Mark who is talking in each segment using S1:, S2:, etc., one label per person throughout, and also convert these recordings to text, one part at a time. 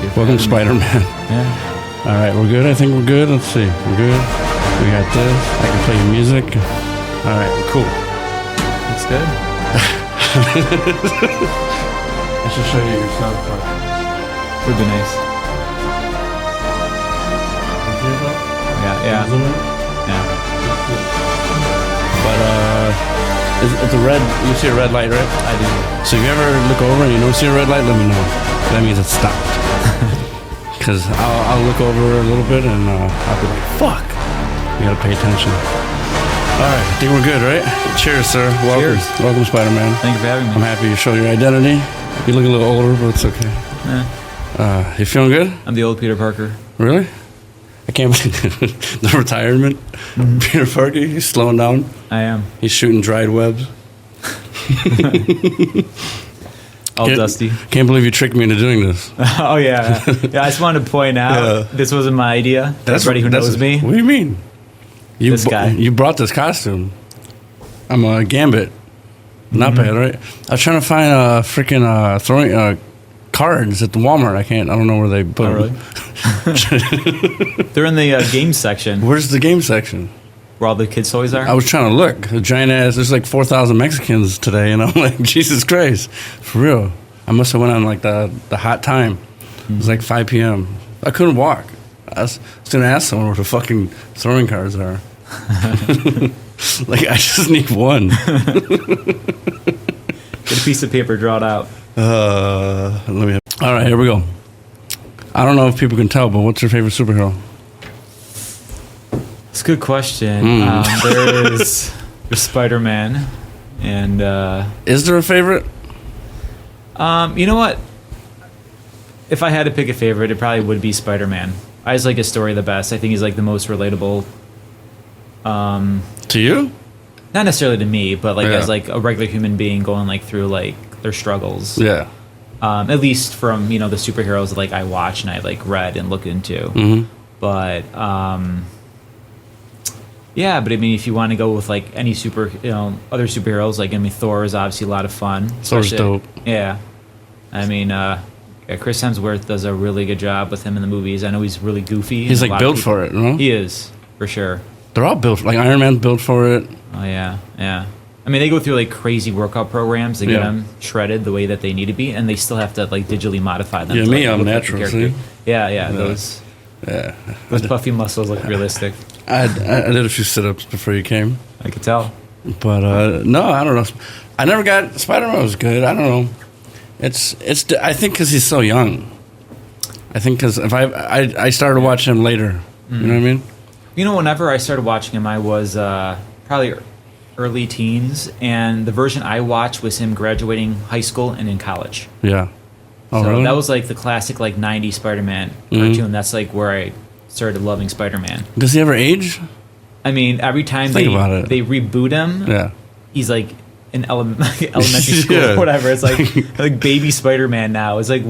S1: you.
S2: Welcome, Spider-Man.
S1: Yeah.
S2: All right, we're good. I think we're good. Let's see. We're good. We got this. I can play music. All right, cool.
S1: Looks good.
S2: I should show you your sound part.
S1: Would be nice. Yeah.
S2: But it's a red. You see a red light, right?
S1: I do.
S2: So if you ever look over and you don't see a red light, let me know. That means it's stopped. Because I'll look over a little bit and I'll be like, fuck. You gotta pay attention. All right, I think we're good, right? Cheers, sir. Welcome.
S1: Cheers.
S2: Welcome, Spider-Man.
S1: Thank you for having me.
S2: I'm happy you show your identity. You look a little older, but it's okay. You feeling good?
S1: I'm the old Peter Parker.
S2: Really? I can't believe the retirement. Peter Parker, he's slowing down.
S1: I am.
S2: He's shooting dried webs.
S1: All dusty.
S2: Can't believe you tricked me into doing this.
S1: Oh, yeah. Yeah, I just wanted to point out, this wasn't my idea. Everybody who knows me.
S2: What do you mean?
S1: This guy.
S2: You brought this costume. I'm a Gambit. Not bad, right? I was trying to find freaking throwing cards at the Walmart. I don't know where they put them.
S1: Really? They're in the games section
S2: Where's the game section?
S1: where all the kids' toys are.
S2: I was trying to look. A giant ass. There's like 4,000 Mexicans today, and I'm like, Jesus Christ, for real. I must have went on like the hot time. It was like 5 p.m. I couldn't walk. I was gonna ask someone where the fucking throwing cards are. Like I just need one.
S1: Get a piece of paper, draw it out.
S2: Let me. All right, here we go. I don't know if people can tell, but what's your favorite superhero?
S1: It's a good question. There's Spider-Man, and
S2: Is there a favorite?
S1: you know what? If I had to pick a favorite, it probably would be Spider-Man. I just like his story the best. I think he's like the most relatable.
S2: To you?
S1: Not necessarily to me, but like
S2: Yeah.
S1: as like a regular human being going like through like their struggles.
S2: Yeah.
S1: At least from the superheroes that like I watch and I like read and look into.
S2: Mm-hmm.
S1: But yeah, but I mean, if you want to go with like any other superheroes, like I mean, Thor is obviously a lot of fun.
S2: Thor's dope.
S1: Yeah, I mean, Chris Hemsworth does a really good job with him in the movies. I know he's really goofy.
S2: He's
S1: and a
S2: like
S1: lot of
S2: built
S1: people-
S2: for it, no?
S1: He is for sure.
S2: They're all built. Like Iron Man's built for it.
S1: Oh yeah. I mean, they go through like crazy workout programs to get
S2: Yeah.
S1: them shredded the way that they need to be, and they still have to like digitally modify them.
S2: Yeah,
S1: to,
S2: me,
S1: like,
S2: I'm
S1: look like the
S2: natural,
S1: character.
S2: see?
S1: Yeah. Those puffy muscles look realistic.
S2: I did a few sit-ups before you came.
S1: I could tell.
S2: But no, I don't know. I never got Spider-Man was good. I don't know. It's. I think because he's so young. I think because if I started watching him later. You know what I mean?
S1: Whenever I started watching him, I was probably early teens, and the version I watched was him graduating high school and in college.
S2: Yeah. Oh,
S1: So
S2: really?
S1: that was like the classic like '90s Spider-Man cartoon. That's like where I started loving Spider-Man.
S2: Does he ever age?
S1: I mean, every time
S2: Think about it.
S1: they reboot him,
S2: Yeah.
S1: he's like in elementary school
S2: Yeah.
S1: or whatever. It's like baby Spider-Man now. It's like,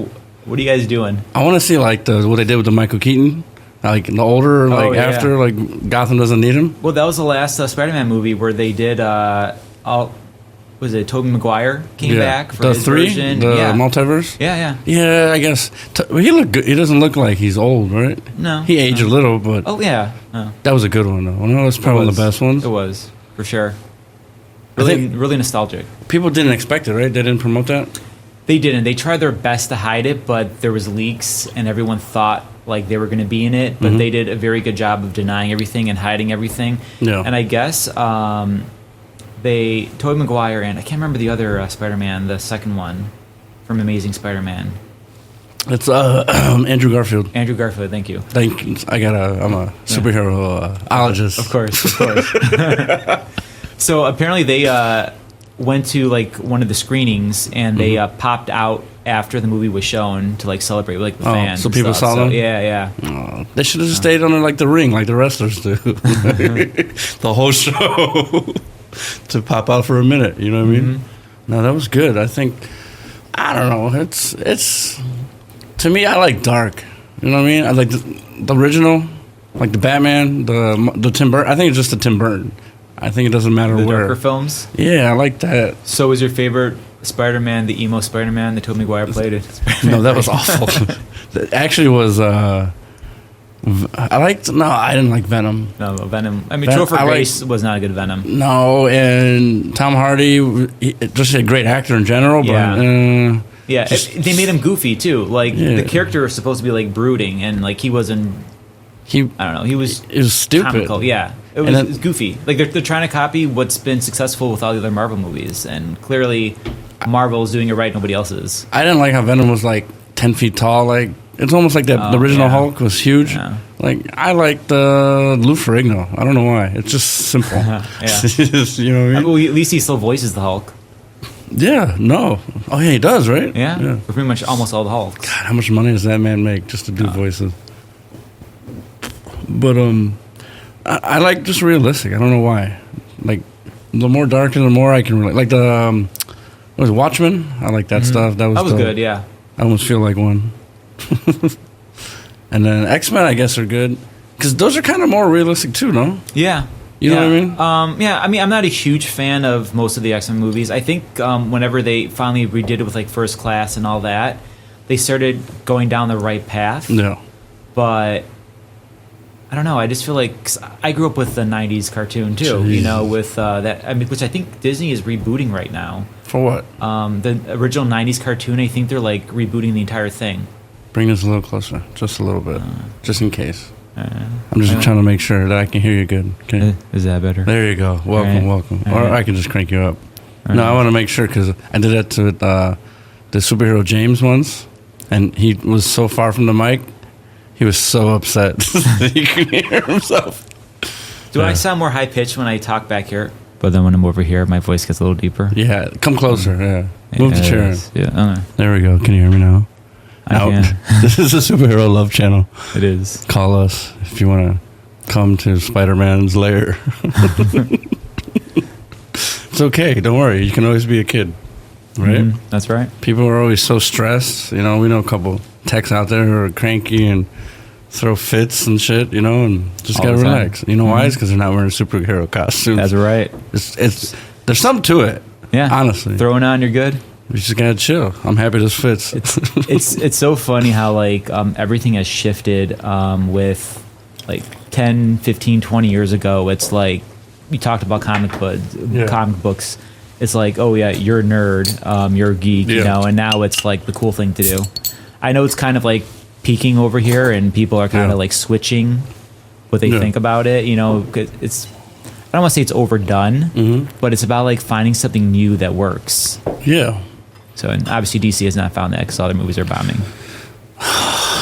S1: what are you guys doing?
S2: I want to see like what they did with the Michael Keaton. Like the older, like
S1: yeah.
S2: after, like Gotham doesn't need him.
S1: Well, that was the last Spider-Man movie where they did. Was it Tobey Maguire came back for
S2: the
S1: his
S2: 3,
S1: version?
S2: the
S1: Yeah.
S2: multiverse.
S1: Yeah.
S2: Yeah, I guess he look good. He doesn't look like he's old, right?
S1: No,
S2: he aged
S1: no.
S2: a little, but
S1: Oh yeah, no.
S2: that was a good one though. Well, that was probably one of the best ones.
S1: It was for sure.
S2: I think-
S1: Really nostalgic.
S2: People didn't expect it, right? They didn't promote that.
S1: They didn't. They tried their best to hide it, but there was leaks, and everyone thought like they were going to be in it. But they did a very good job of denying everything and hiding everything.
S2: Yeah.
S1: And I guess Tobey Maguire and I can't remember the other Spider-Man, the second one from Amazing Spider-Man.
S2: It's Andrew Garfield.
S1: Andrew Garfield. Thank you.
S2: I'm a superhero ologist.
S1: Of course. So apparently they went to like one of the screenings and they popped out after the movie was shown to like celebrate with like the fans.
S2: so
S1: and
S2: people
S1: stuff.
S2: saw them?
S1: Yeah.
S2: Oh, they should have just stayed under like the ring, like the wrestlers do, the whole show to pop out for a minute. You know what I mean? No, that was good. I think I don't know. It's to me. I like dark. You know what I mean? I like the original, like the Batman, the Tim Burton. I think it's just the Tim Burton. I think it doesn't matter
S1: The
S2: where.
S1: darker films.
S2: Yeah, I like that.
S1: So was your favorite Spider-Man the emo Spider-Man that Tobey Maguire played it?
S2: No, that was awful. That actually was. I didn't like Venom.
S1: No, Venom. I mean,
S2: Venom-
S1: Topher
S2: I like-
S1: Grace was not a good Venom.
S2: No, and Tom Hardy, just a great actor in general. But
S1: Yeah, they made him goofy too. Like
S2: Yeah.
S1: the character was supposed to be like brooding, and like he wasn't.
S2: he
S1: I don't know. He was
S2: it was stupid.
S1: comical. Yeah, it
S2: And
S1: was,
S2: then-
S1: it was goofy. Like they're trying to copy what's been successful with all the other Marvel movies, and clearly Marvel is doing it right. Nobody else is.
S2: I didn't like how Venom was like 10 feet tall. Like it's almost like the original
S1: yeah.
S2: Hulk was huge.
S1: Yeah.
S2: Like I liked Lou Ferrigno. I don't know why. It's just simple.
S1: Yeah.
S2: You know what I mean?
S1: Well, at least he still voices the Hulk.
S2: Yeah. No. Oh yeah, he does, right?
S1: Yeah, for pretty much almost all the Hulks.
S2: God, how much money does that man make just to do voices? But I like just realistic. I don't know why. Like the more darker, the more I can relate. Like the what was it, Watchmen? I like that stuff. That was
S1: That was
S2: dope.
S1: good. Yeah.
S2: I almost feel like one. And then X-Men, I guess, are good because those are kind of more realistic too, no?
S1: Yeah.
S2: You know
S1: yeah.
S2: what I mean?
S1: Yeah, I mean, I'm not a huge fan of most of the X-Men movies. I think whenever they finally redid it with like First Class and all that, they started going down the right path.
S2: Yeah.
S1: But I don't know. I just feel like 'cause I grew up with the '90s cartoon too. You know, with that. I mean, which I think Disney is rebooting right now.
S2: For what?
S1: The original '90s cartoon. I think they're like rebooting the entire thing.
S2: Bring us a little closer, just a little bit, just in case. I'm just trying to make sure that I can hear you good. Okay.
S1: Is that better?
S2: There you go. Welcome,
S1: All right.
S2: welcome.
S1: All
S2: Or
S1: right.
S2: I can just crank you up.
S1: All
S2: No,
S1: right.
S2: I want to make sure because I did that to the superhero James once, and he was so far from the mic, he was so upset that he couldn't hear himself.
S1: Do I sound more high pitched when I talk back here? But then when I'm over here, my voice gets a little deeper.
S2: Yeah, come closer. Yeah, move the chair.
S1: Yeah,
S2: There we go. Can you hear me now?
S1: I can.
S2: This is a superhero love channel.
S1: It is.
S2: Call us if you want to come to Spider-Man's lair. It's okay. Don't worry. You can always be a kid, right?
S1: That's right.
S2: People are always so stressed. You know, we know a couple techs out there who are cranky and throw fits and shit, you know, and just
S1: All
S2: gotta
S1: the time.
S2: relax. You know why? It's because they're not wearing superhero costumes.
S1: That's right.
S2: It's there's something to it.
S1: Yeah.
S2: Honestly.
S1: Throwing on, you're good.
S2: We just gotta chill. I'm happy this fits.
S1: It's so funny how like everything has shifted with like 10, 15, 20 years ago. It's like we talked about comic books. It's like, oh yeah, you're a nerd, you're a geek, you
S2: Yeah.
S1: know, and now it's like the cool thing to do. I know it's kind of like peaking over here and people are kind
S2: Yeah.
S1: of like switching what they
S2: Yeah.
S1: think about it, you know, 'cause it's I don't want to say it's overdone, but it's about like finding something new that works.
S2: Yeah.
S1: So, and obviously DC has not found that because other movies are bombing.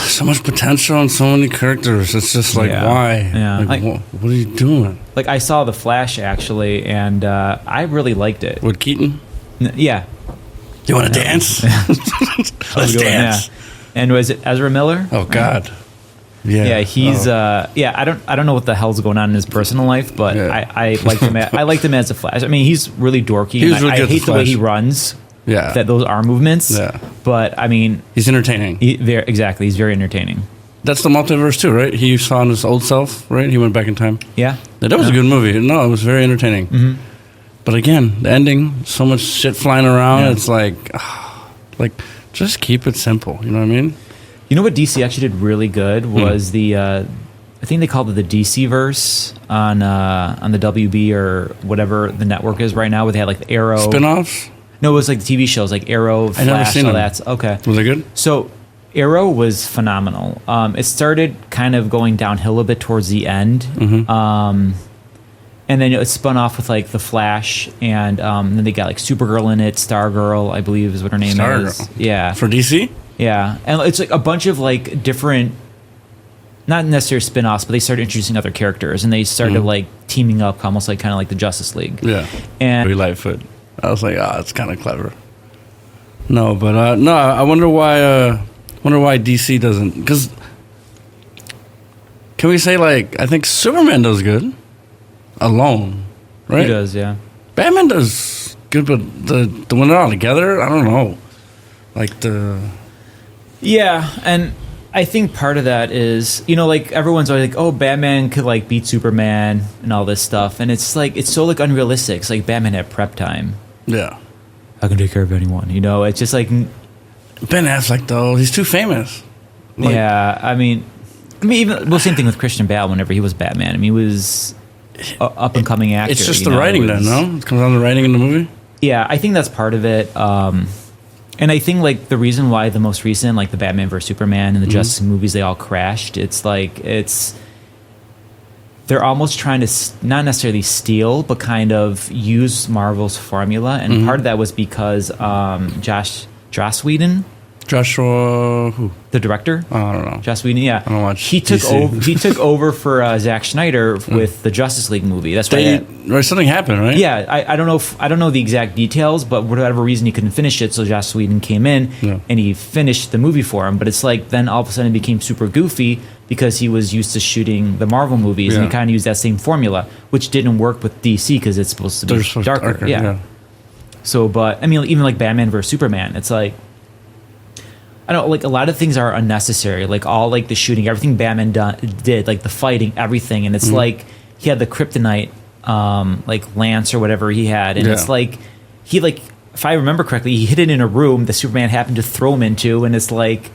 S2: So much potential and so many characters. It's just like,
S1: Yeah.
S2: why?
S1: Yeah.
S2: Like,
S1: Like-
S2: what are you doing?
S1: Like I saw The Flash actually, and I really liked it.
S2: With Keaton?
S1: Yeah,
S2: You want to dance? Let's
S1: Good one,
S2: dance.
S1: yeah. And was it Ezra Miller?
S2: Oh God. Yeah.
S1: Yeah, he's
S2: Oh.
S1: I don't know what the hell's going on in his personal life, but
S2: Yeah.
S1: I liked him. I liked him as a Flash. I mean, he's really dorky.
S2: He was
S1: and
S2: really
S1: I
S2: good as
S1: hate the way
S2: Flash.
S1: he runs.
S2: Yeah.
S1: Those arm movements.
S2: Yeah.
S1: But I mean,
S2: He's entertaining.
S1: exactly. He's very entertaining.
S2: That's the multiverse too, right? He found his old self, right? He went back in time.
S1: Yeah.
S2: That was a good movie. No, it was very entertaining. But again, the ending, so much shit flying around.
S1: Yeah.
S2: It's like, just keep it simple. You know what I mean?
S1: You know what DC actually did really good was the I think they called it the DC verse on the WB or whatever the network is right now, where they had like the Arrow
S2: Spin-offs?
S1: No, it was like the TV shows like Arrow, Flash,
S2: never seen
S1: all
S2: them.
S1: that. Okay.
S2: Was it good?
S1: So Arrow was phenomenal. It started kind of going downhill a bit towards the end. And then it spun off with like the Flash, and then they got like Supergirl in it. Stargirl, I believe, is what her name is.
S2: Stargirl.
S1: Yeah,
S2: For DC?
S1: yeah, and it's like a bunch of like different, not necessarily spin-offs, but they started introducing other characters, and they started like teaming up, almost like kind of like the Justice League.
S2: Yeah.
S1: And
S2: Very Lightfoot. I was like, it's kind of clever. No, but no, I wonder why. Wonder why DC doesn't. Because can we say like I think Superman does good alone, right?
S1: he does, yeah.
S2: Batman does good, but the when they're all together, I don't know. Like
S1: Yeah, and I think part of that is, you know, like everyone's always like, oh, Batman could like beat Superman and all this stuff, and it's like it's so like unrealistic. It's like Batman had prep time.
S2: yeah.
S1: I can take care of anyone, you know. It's just like
S2: Ben Affleck though, he's too famous. Like,
S1: yeah, I mean, even same thing with Christian Bale. Whenever he was Batman, I mean, he was up and coming actor.
S2: it's just the writing, then, no? It comes down to the writing in the movie.
S1: Yeah, I think that's part of it. And I think like the reason why the most recent, like the Batman vs Superman and the Justice League movies, they all crashed. It's like they're almost trying to not necessarily steal, but kind of use Marvel's formula. And part of that was because Joss Whedon,
S2: Joshua, who?
S1: the director,
S2: I don't know.
S1: Joss Whedon, yeah,
S2: I don't watch
S1: he took
S2: DC.
S1: over. He took over for Zack Snyder with the Justice League movie. That's why.
S2: Something happened, right?
S1: Yeah, I don't know. I don't know the exact details, but for whatever reason, he couldn't finish it. So Joss Whedon came in and he finished the movie for him. But it's like then all of a sudden it became super goofy because he was used to shooting the Marvel movies, and he kind of used that same formula, which didn't work with DC because it's supposed to be darker. Yeah. So, but I mean, even like Batman vs Superman, it's like, I don't know, like a lot of things are unnecessary. Like all like the shooting, everything Batman did, like the fighting, everything, and it's like he had the kryptonite, like lance or whatever he had, and it's like he like, if I remember correctly, he hid it in a room that Superman happened to throw him into, and it's like,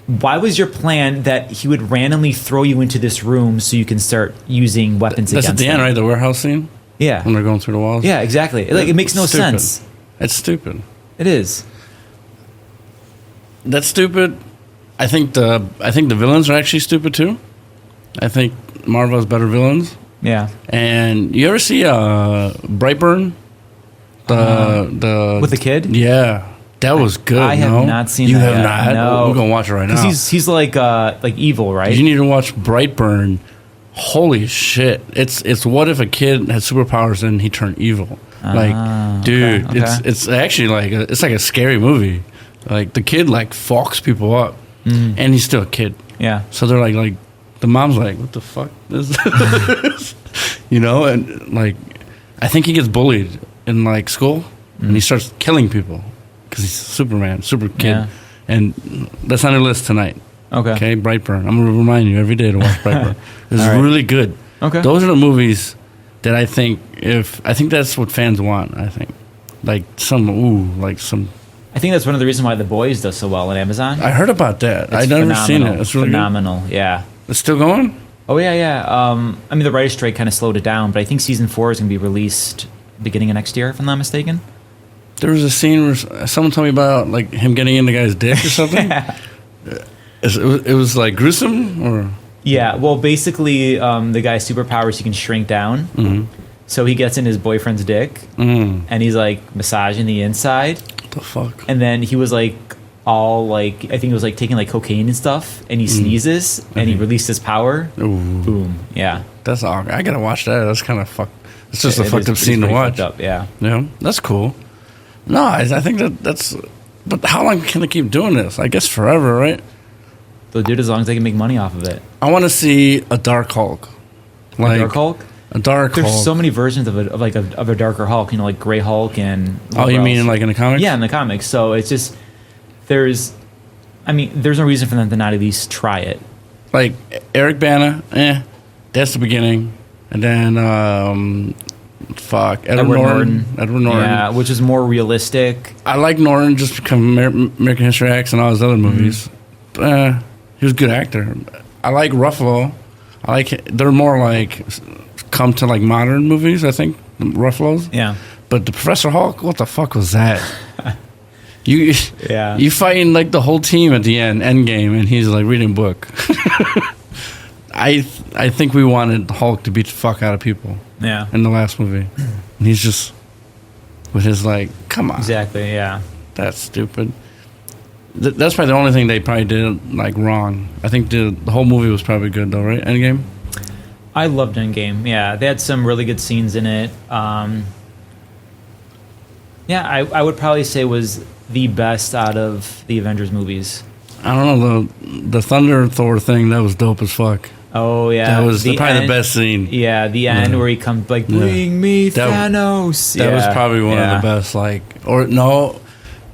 S1: why was your plan that he would randomly throw you into this room so you can start using weapons
S2: That's
S1: against
S2: at the end,
S1: him?
S2: right? The warehouse scene?
S1: Yeah.
S2: When they're going through the walls?
S1: Yeah, exactly. Like it makes no
S2: Stupid.
S1: sense.
S2: It's stupid.
S1: It is.
S2: That's stupid. I think the villains are actually stupid too. I think Marvel has better villains.
S1: Yeah.
S2: And you ever see Brightburn? The
S1: with the kid?
S2: Yeah. That was good.
S1: I have not seen
S2: you
S1: that
S2: have
S1: yet.
S2: not?
S1: No.
S2: We're gonna watch it right now.
S1: Because he's like evil, right?
S2: You need to watch Brightburn. Holy shit! It's what if a kid had superpowers and he turned evil? Like, dude,
S1: okay.
S2: it's actually like it's like a scary movie. Like the kid like fucks people up, and he's still a kid.
S1: Yeah.
S2: So they're like the mom's like, what the fuck is this? You know, and like I think he gets bullied in like school, and he starts killing people because he's Superman, super kid,
S1: Yeah.
S2: and that's on your list tonight. Okay, Brightburn. I'm gonna remind you every day to watch Brightburn. It's
S1: All right.
S2: really good.
S1: Okay.
S2: Those are the movies that I think that's what fans want. I think like some.
S1: I think that's one of the reasons why The Boys does so well on Amazon.
S2: I heard about that.
S1: It's
S2: I've never seen it. It's really
S1: phenomenal. Yeah.
S2: good. It's still going.
S1: Oh yeah. I mean, the writer's strike kind of slowed it down, but I think season 4 is going to be released beginning of next year, if I'm not mistaken.
S2: There was a scene where someone told me about like him getting in the guy's dick or something. It was like gruesome, or
S1: Yeah. Well, basically, the guy's superpowers, he can shrink down. So he gets in his boyfriend's dick, and he's like massaging the inside.
S2: what the fuck?
S1: And then he was like all like, I think it was like taking like cocaine and stuff, and he sneezes and he released his power.
S2: Ooh,
S1: Boom. Yeah.
S2: that's awkward. I gotta watch that. That's kind of fucked. It's just a
S1: It
S2: fucked
S1: is-
S2: up
S1: it's
S2: scene to
S1: pretty
S2: watch.
S1: fucked up, yeah.
S2: Yeah, that's cool. No, I think that's. But how long can they keep doing this? I guess forever, right?
S1: They'll do it as long as they can make money off of it.
S2: I want to see a Dark Hulk. Like
S1: Dark Hulk?
S2: A Dark
S1: There's
S2: Hulk.
S1: so many versions of a darker Hulk, you know, like Gray Hulk and...
S2: Oh, you mean like in the comics?
S1: Yeah, in the comics. So it's just, there's no reason for them to not at least try it.
S2: Like Eric Bana, that's the beginning. And then, Edward Norton.
S1: Yeah, which is more realistic.
S2: I like Norton just because American History X and all his other movies. He was a good actor. I like Ruffalo. They're more like come to like modern movies, I think, Ruffalo's.
S1: Yeah.
S2: But the Professor Hulk, what the fuck was that? You fighting like the whole team at the end, Endgame, and he's like reading a book. I think we wanted Hulk to beat the fuck out of people.
S1: Yeah.
S2: In the last movie, and he's just with his like, come on,
S1: Exactly, yeah.
S2: that's stupid. That's probably the only thing they probably did like wrong. I think the whole movie was probably good though, right? Endgame.
S1: I loved Endgame. Yeah, they had some really good scenes in it. Yeah, I would probably say was the best out of the Avengers movies.
S2: I don't know the Thunder Thor thing. That was dope as fuck.
S1: Oh yeah,
S2: That was probably the best scene.
S1: Yeah, the end where he comes like, "Bring me Thanos."
S2: That was probably one of the best. Like, or no,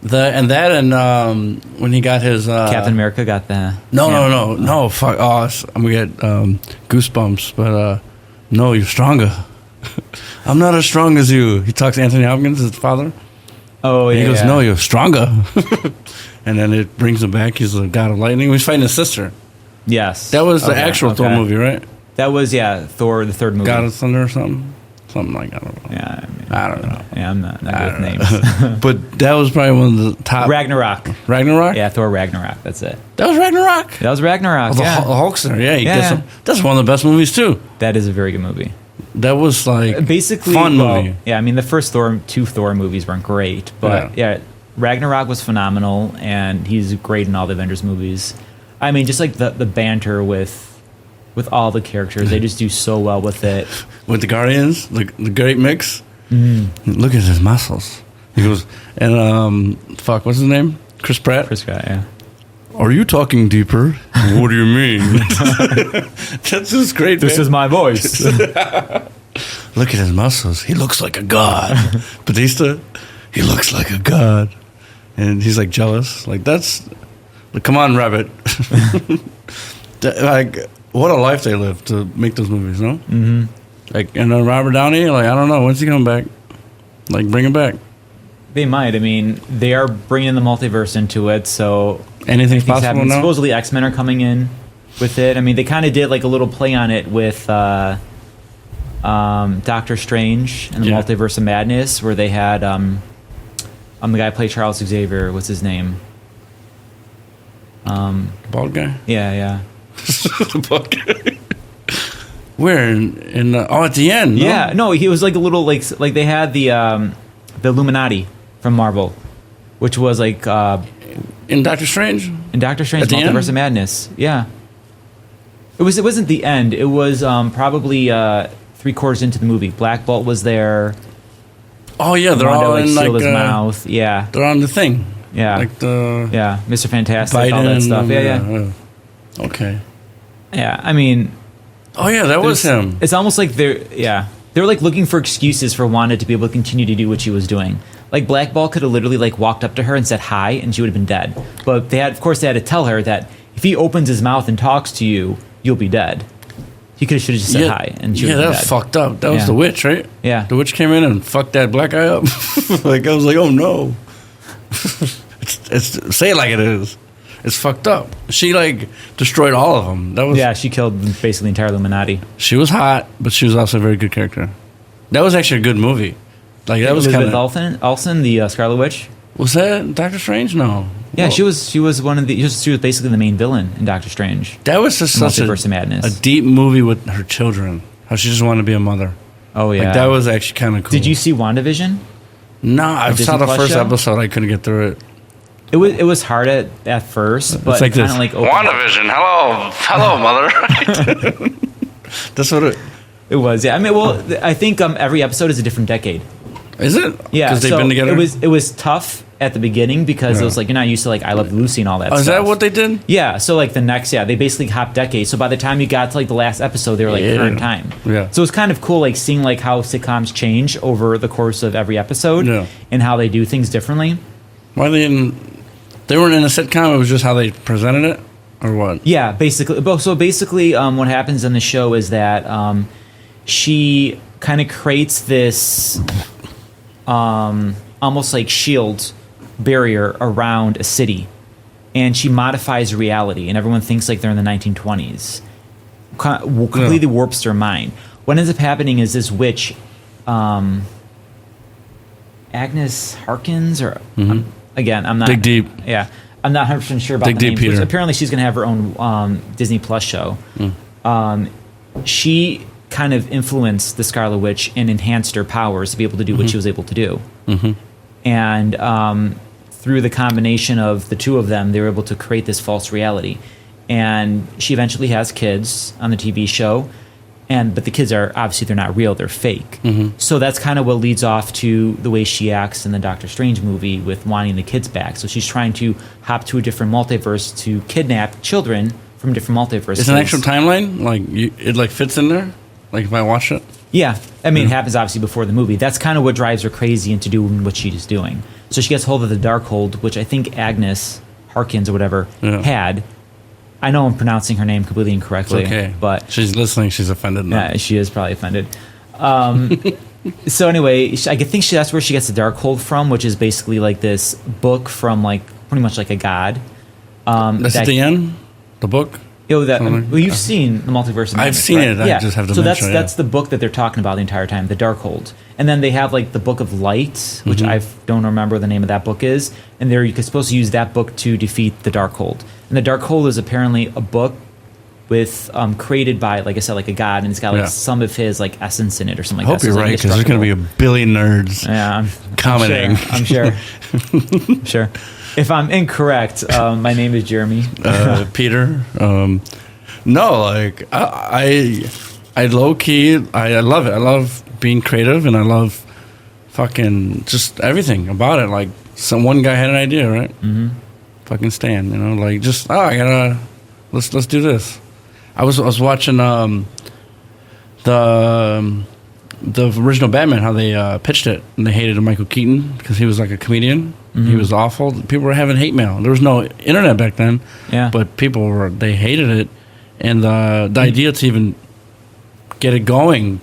S2: when he got his
S1: Captain America got the
S2: no, fuck. Oh, I'm gonna get goosebumps. But no, you're stronger. I'm not as strong as you. He talks to Anthony Hopkins, his father.
S1: Oh yeah,
S2: And he goes,
S1: yeah.
S2: no, you're stronger. and then it brings him back. He's the god of lightning. He's fighting his sister.
S1: Yes.
S2: That was the actual Thor movie, right?
S1: That was, Thor, the third movie.
S2: God of Thunder or something? Something like, I don't know.
S1: Yeah,
S2: I don't know.
S1: Yeah, I'm not good with names.
S2: But that was probably one of the top.
S1: Ragnarok.
S2: Ragnarok?
S1: Yeah, Thor Ragnarok. That's it.
S2: That was Ragnarok?
S1: That was Ragnarok,
S2: The
S1: yeah.
S2: Hulkster, yeah. He
S1: Yeah.
S2: gets him. That's one of the best movies, too.
S1: That is a very good movie.
S2: That was like
S1: Basically,
S2: fun movie.
S1: Yeah, I mean, the first two Thor movies weren't great, but yeah, Ragnarok was phenomenal, and he's great in all the Avengers movies. I mean, just like the banter with all the characters, they just do so well with it.
S2: With the Guardians, the great mix. Look at his muscles. He goes, and what's his name? Chris Pratt?
S1: Chris Pratt, yeah.
S2: Are you talking deeper? What do you mean? That's just great.
S1: This
S2: man.
S1: is my voice.
S2: Look at his muscles. He looks like a god. Batista, he looks like a god. And he's like jealous. Like, come on, Rabbit. Like, what a life they lived to make those movies, no? Mm-hmm. Like, and then Robert Downey, like, I don't know, when's he coming back? Like, bring him back.
S1: They might. I mean, they are bringing the multiverse into it, so
S2: anything's possible
S1: happening.
S2: now.
S1: Supposedly X-Men are coming in with it. I mean, they kind of did like a little play on it with Doctor Strange and the Multiverse of Madness, where they had the guy who played Charles Xavier. What's his name?
S2: Bald guy?
S1: Yeah.
S2: The bald guy. Where at the end? No?
S1: Yeah, no, he was like a little like they had the Illuminati from Marvel, which was like
S2: in Doctor Strange.
S1: In Doctor Strange
S2: At the
S1: Multiverse
S2: end?
S1: of Madness. Yeah. It wasn't the end. It was probably 3/4 into the movie. Black Bolt was there.
S2: Oh yeah, they're
S1: Wanda,
S2: all in
S1: sealed
S2: like
S1: his mouth. Yeah.
S2: they're on the thing.
S1: Yeah.
S2: Like the
S1: Yeah, Mr. Fantastic,
S2: Biden
S1: all that stuff.
S2: and,
S1: Yeah.
S2: Okay.
S1: Yeah, I mean,
S2: Oh yeah, that was him.
S1: it's almost like they were like looking for excuses for Wanda to be able to continue to do what she was doing. Like Black Ball could have literally like walked up to her and said hi, and she would have been dead. But they had to tell her that if he opens his mouth and talks to you, you'll be dead. He should have just said hi, and she would have
S2: that
S1: been
S2: was
S1: dead.
S2: fucked up. That was
S1: Yeah.
S2: the witch, right?
S1: Yeah.
S2: The witch came in and fucked that black guy up. Like I was like, oh no. it's say it like it is. It's fucked up. She like destroyed all of them. That was
S1: Yeah, she killed basically the entire Illuminati.
S2: She was hot, but she was also a very good character. That was actually a good movie. Like that was
S1: Elizabeth
S2: kind of.
S1: Olsen, the Scarlet Witch.
S2: Was that Doctor Strange? No.
S1: Yeah,
S2: Well,
S1: she was one of the. She was basically the main villain in Doctor Strange.
S2: That was just such
S1: Multiverse of Madness.
S2: a deep movie with her children. How she just wanted to be a mother.
S1: Oh yeah,
S2: Like that was actually kind of cool.
S1: Did you see WandaVision?
S2: No, I
S1: Disney
S2: saw the
S1: Plus
S2: first
S1: show?
S2: episode. I couldn't get through it.
S1: It was hard at first, but
S2: like
S1: kind
S2: this.
S1: of like opened up.
S2: WandaVision. Hello, mother. That's what it
S1: It was, yeah. I mean, well, I think every episode is a different decade.
S2: is. It
S1: Yeah,
S2: because they've
S1: so
S2: been together.
S1: It was tough at the beginning because it was like you're not used to like I Love Lucy and all that.
S2: Oh, is
S1: stuff.
S2: that what they did?
S1: Yeah, so like the next, they basically hopped decades. So by the time you got to like the last episode, they were like
S2: Yeah.
S1: current time.
S2: Yeah.
S1: So it's kind of cool, like seeing like how sitcoms change over the course of every episode,
S2: Yeah.
S1: and how they do things differently.
S2: Why they didn't? They weren't in a sitcom. It was just how they presented it, or what?
S1: Yeah, basically. So basically, what happens in the show is that she kind of creates this almost like shield barrier around a city, and she modifies reality, and everyone thinks like they're in the 1920s. Completely warps their mind. What ends up happening is this witch, Agnes Harkins, or again, I'm not
S2: Dig deep.
S1: Yeah, I'm not 100% sure about
S2: Dig
S1: the
S2: deep,
S1: names.
S2: Peter.
S1: Which apparently, she's going to have her own Disney Plus show. She kind of influenced the Scarlet Witch and enhanced her powers to be able to do what she was able to do. And through the combination of the two of them, they were able to create this false reality. And she eventually has kids on the TV show. But the kids are obviously they're not real; they're fake. So that's kind of what leads off to the way she acts in the Doctor Strange movie with wanting the kids back. So she's trying to hop to a different multiverse to kidnap children from different multiverses.
S2: It's an actual timeline. Like it like fits in there. Like if I watch it.
S1: Yeah, I mean, it happens obviously before the movie. That's kind of what drives her crazy into doing what she's doing. So she gets hold of the Darkhold, which I think Agnes Harkins or whatever had. I know I'm pronouncing her name completely incorrectly,
S2: Okay,
S1: but
S2: she's listening. She's offended now.
S1: yeah, she is probably offended. So anyway, I think that's where she gets the Darkhold from, which is basically like this book from like pretty much like a god.
S2: That's at the end, the book.
S1: You've seen the Multiverse of Madness,
S2: I've seen
S1: right?
S2: it. I just have to
S1: so
S2: mention
S1: that's the book that they're talking about the entire time, the Darkhold. And then they have like the Book of Light, which I don't remember what the name of that book is. And you're supposed to use that book to defeat the Darkhold. And the Darkhold is apparently a book with created by, like I said, like a god, and it's got like some of his like essence in it or something like that.
S2: I hope you're right, because there's going to be a billion nerds commenting.
S1: I'm sure. I'm sure. If I'm incorrect, my name is Jeremy.
S2: Peter. No, like I low key, I love it. I love being creative, and I love fucking just everything about it. Like one guy had an idea, right? Mm-hmm. Fucking Stan, like just I gotta let's do this. I was watching the original Batman, how they pitched it, and they hated Michael Keaton because he was like a comedian. Mm-hmm. He was awful. People were having hate mail. There was no internet back then, but they hated it, and the idea to even get it going,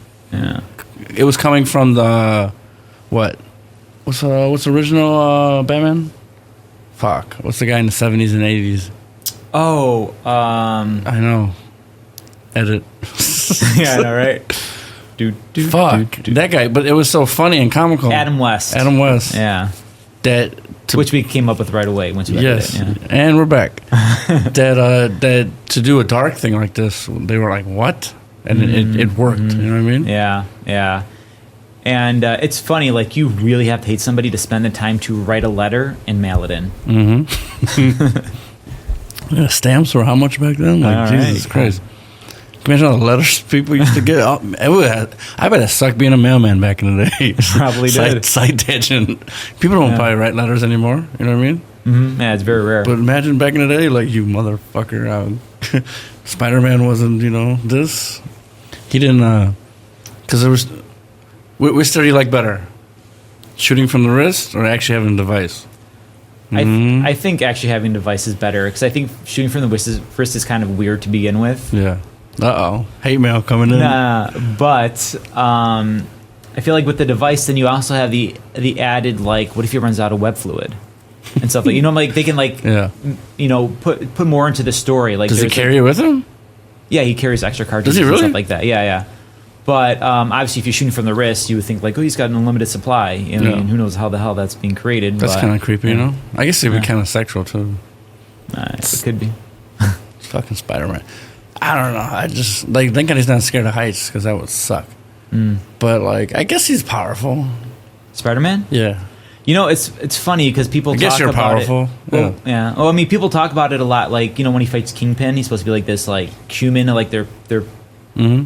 S2: it was coming from the what's the original Batman? Fuck, what's the guy in the 70s and 80s?
S1: Oh,
S2: I know. Edit.
S1: Yeah, I know, right?
S2: Fuck that guy, but it was so funny and comical.
S1: Adam West.
S2: Yeah.
S1: Which we came up with right away once we
S2: yes,
S1: did it.
S2: And we're back. that to do a dark thing like this, they were like, what? And it worked. You know what I mean?
S1: Yeah. And it's funny, like you really have to hate somebody to spend the time to write a letter and mail it in.
S2: Mm-hmm. Yeah, stamps were how much back then? Like Jesus Christ. Can you imagine all the letters people used to get? I bet it sucked being a mailman back in the day.
S1: Probably did.
S2: Side tangent. People don't probably write letters anymore. You know what I mean?
S1: Mm-hmm. Yeah, it's very rare.
S2: But imagine back in the day, like, you motherfucker. Spider-Man wasn't, this. He didn't, because there was, which do you like better? Shooting from the wrist or actually having a device?
S1: I think actually having a device is better, because I think shooting from the wrist is kind of weird to begin with.
S2: Yeah. Hate mail coming in.
S1: But I feel like with the device, then you also have the added, like, what if he runs out of web fluid and stuff like, like they can put more into the story. Like,
S2: does he carry it with him?
S1: Yeah, he carries extra cartridges.
S2: Does he really?
S1: And stuff like that. Yeah. But obviously, if you're shooting from the wrist, you would think like, oh, he's got an unlimited supply. I mean, who knows how the hell that's being created?
S2: That's kind of creepy, I guess it'd be kind of sexual too.
S1: It could be.
S2: It's fucking Spider-Man. I don't know. I just thank God he's not scared of heights, because that would suck. But I guess he's powerful.
S1: Spider-Man?
S2: Yeah.
S1: It's funny because people talk about it.
S2: I guess you're powerful.
S1: Well, yeah. Oh, I mean, people talk about it a lot. Like, when he fights Kingpin, he's supposed to be like this, like, human, like their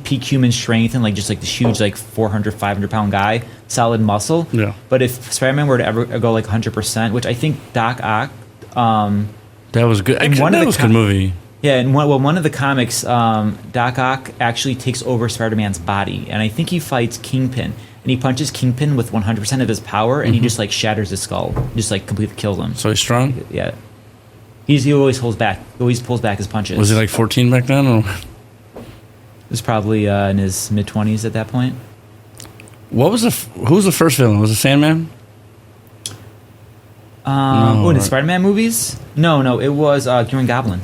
S1: peak human strength, and like just like this huge, like 400, 500-pound guy, solid muscle.
S2: Yeah.
S1: But if Spider-Man were to ever go like 100%, which I think Doc Ock,
S2: that was good. That was a good movie.
S1: Yeah, and one of the comics, Doc Ock actually takes over Spider-Man's body, and I think he fights Kingpin, and he punches Kingpin with 100% of his power, and he just like shatters his skull, just like completely kills him.
S2: So he's strong.
S1: Yeah, he always pulls back his punches.
S2: Was he like 14 back then, or?
S1: He was probably in his mid-20s at that point.
S2: Who was the first villain? Was it Sandman?
S1: In the Spider-Man movies? No, it was Green Goblin.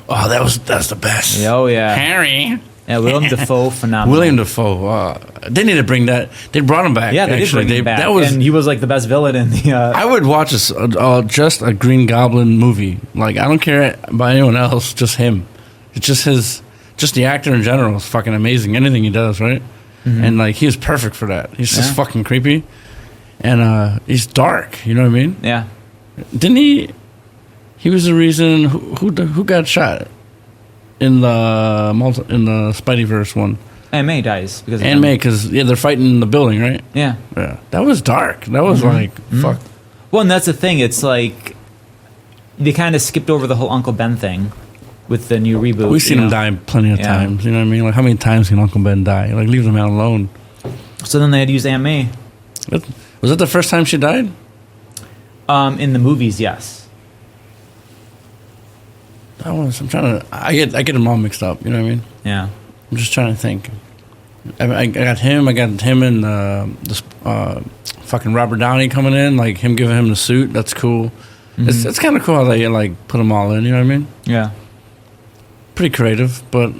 S2: Oh, that's the best.
S1: Oh yeah,
S2: Harry.
S1: Yeah, William Dafoe, phenomenal.
S2: William Dafoe. They need to bring that. They brought him back.
S1: Yeah, they did bring him back. And he was like the best villain in the.
S2: I would watch just a Green Goblin movie. Like, I don't care about anyone else, just him. It's just the actor in general is fucking amazing. Anything he does, right? Mm-hmm. And like, he was perfect for that. He's just fucking creepy, and he's dark. You know what I mean?
S1: Yeah.
S2: Didn't he? He was the reason who got shot in the Spideyverse one.
S1: Aunt May dies because
S2: Aunt May, because they're fighting in the building, right?
S1: Yeah.
S2: That was dark. That was fuck.
S1: Well, and that's the thing. It's like they kind of skipped over the whole Uncle Ben thing with the new reboot.
S2: We've seen him die plenty of times. You know what I mean? Like, how many times can Uncle Ben die? Like, leave the man alone.
S1: So then they had to use Aunt May.
S2: Was that the first time she died?
S1: In the movies, yes.
S2: I'm trying to. I get them all mixed up. You know what I mean?
S1: Yeah.
S2: I'm just trying to think. I got him. I got him and this fucking Robert Downey coming in. Like, him giving him the suit. That's cool. It's kind of cool how they like put them all in. You know what I mean?
S1: Yeah.
S2: Pretty creative, but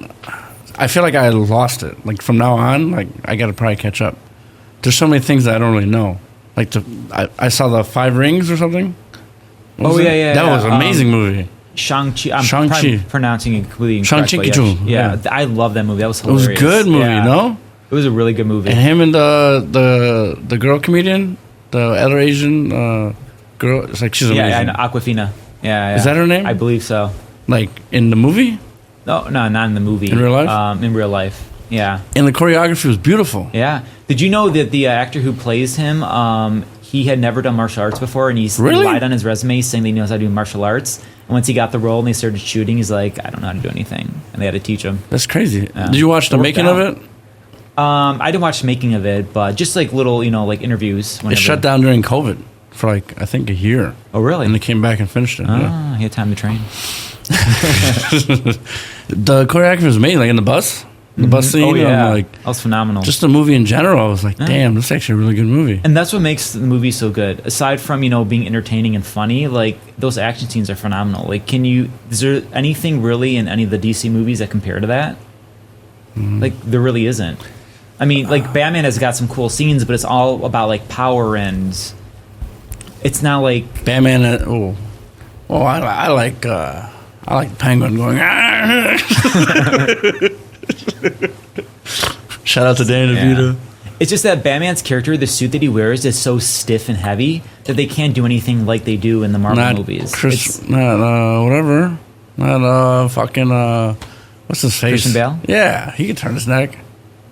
S2: I feel like I lost it. Like from now on, like I got to probably catch up. There's so many things that I don't really know. Like I saw the Five Rings or something. What was it? That was an amazing movie.
S1: Shang-Chi. I'm
S2: Shang-Chi.
S1: probably pronouncing it completely incorrect.
S2: Shang-Chi.
S1: Yeah, I love that movie. That was
S2: It was
S1: hilarious.
S2: a good movie,
S1: Yeah.
S2: no?
S1: It was a really good movie.
S2: And him and the girl comedian, the other Asian girl, it's like she's amazing.
S1: Yeah, and Aquafina. Yeah,
S2: Is that her name?
S1: I believe so.
S2: Like in the movie?
S1: No, not in the movie.
S2: In real life?
S1: In real life. Yeah.
S2: And the choreography was beautiful.
S1: Yeah. Did you know that the actor who plays him, he had never done martial arts before, and he
S2: Really?
S1: lied on his resume saying that he knows how to do martial arts. And once he got the role and they started shooting, he's like, I don't know how to do anything. And they had to teach him.
S2: That's crazy.
S1: Yeah.
S2: Did you watch the
S1: It worked
S2: making of
S1: out.
S2: it?
S1: I didn't watch the making of it, but just like little, like interviews.
S2: It
S1: whenever-
S2: shut down during COVID for like, I think a year.
S1: Oh, really?
S2: And they came back and finished it. Yeah.
S1: Ah, he had time to train.
S2: The choreography was amazing, like in the bus. The bus scene.
S1: Oh, yeah.
S2: I'm like,
S1: that was phenomenal.
S2: just the movie in general, I was like, damn, this is actually a really good movie.
S1: And that's what makes the movie so good. Aside from, being entertaining and funny, like those action scenes are phenomenal. Like, is there anything really in any of the DC movies that compare to that? Like, there really isn't. I mean, like Batman has got some cool scenes, but it's all about like power and it's not like
S2: Batman, I like Penguin going, shout out to Danny DeVito.
S1: It's just that Batman's character, the suit that he wears, is so stiff and heavy that they can't do anything like they do in the Marvel movies.
S2: What's his face?
S1: Christian Bale?
S2: Yeah, he can turn his neck.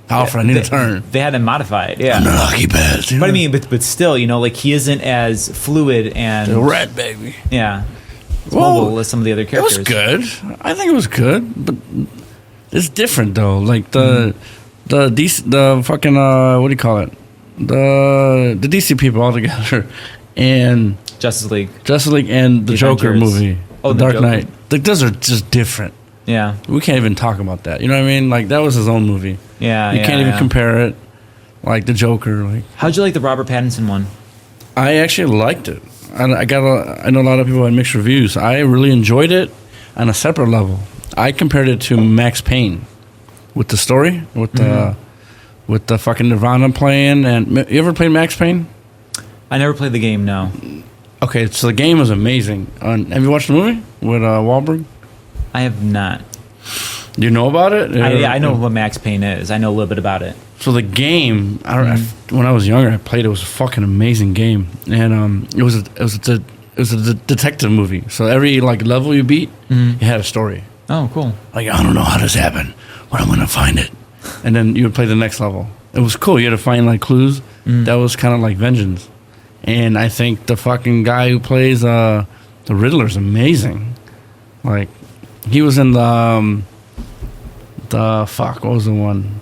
S2: Powerful, I need to turn.
S1: They had to modify it, yeah.
S2: I'm the lucky bastard.
S1: But I mean, but still, like he isn't as fluid and
S2: the red baby.
S1: yeah,
S2: Well,
S1: mobile as some of the other
S2: It
S1: characters.
S2: was good. I think it was good, but it's different though. Like the DC, the fucking what do you call it? The DC people all together, and
S1: Justice League,
S2: and the
S1: The
S2: Joker
S1: Avengers.
S2: movie,
S1: Oh,
S2: The
S1: the
S2: Dark
S1: Joker.
S2: Knight. Like those are just different.
S1: yeah,
S2: We can't even talk about that. You know what I mean? Like that was his own movie.
S1: yeah.
S2: You can't even
S1: yeah.
S2: compare it. Like the Joker. Like
S1: How'd you like the Robert Pattinson one?
S2: I actually liked it. I know a lot of people had mixed reviews. I really enjoyed it on a separate level. I compared it to Max Payne with the story, with the fucking Nirvana playing. And you ever played Max Payne?
S1: I never played the game. No,
S2: Okay, so the game was amazing. Have you watched the movie with Wahlberg?
S1: I have not.
S2: Do you know about it?
S1: I know what Max Payne is. I know a little bit about it.
S2: So the game, when I was younger, I played. It was a fucking amazing game, and it was a detective movie. So every like level you beat, it had a story.
S1: Oh, cool.
S2: Like, I don't know how this happened, but I'm gonna find it. And then you would play the next level. It was cool. You had to find like clues. That was kind of like Vengeance. And I think the fucking guy who plays the Riddler's amazing. Like, he was in what was the one?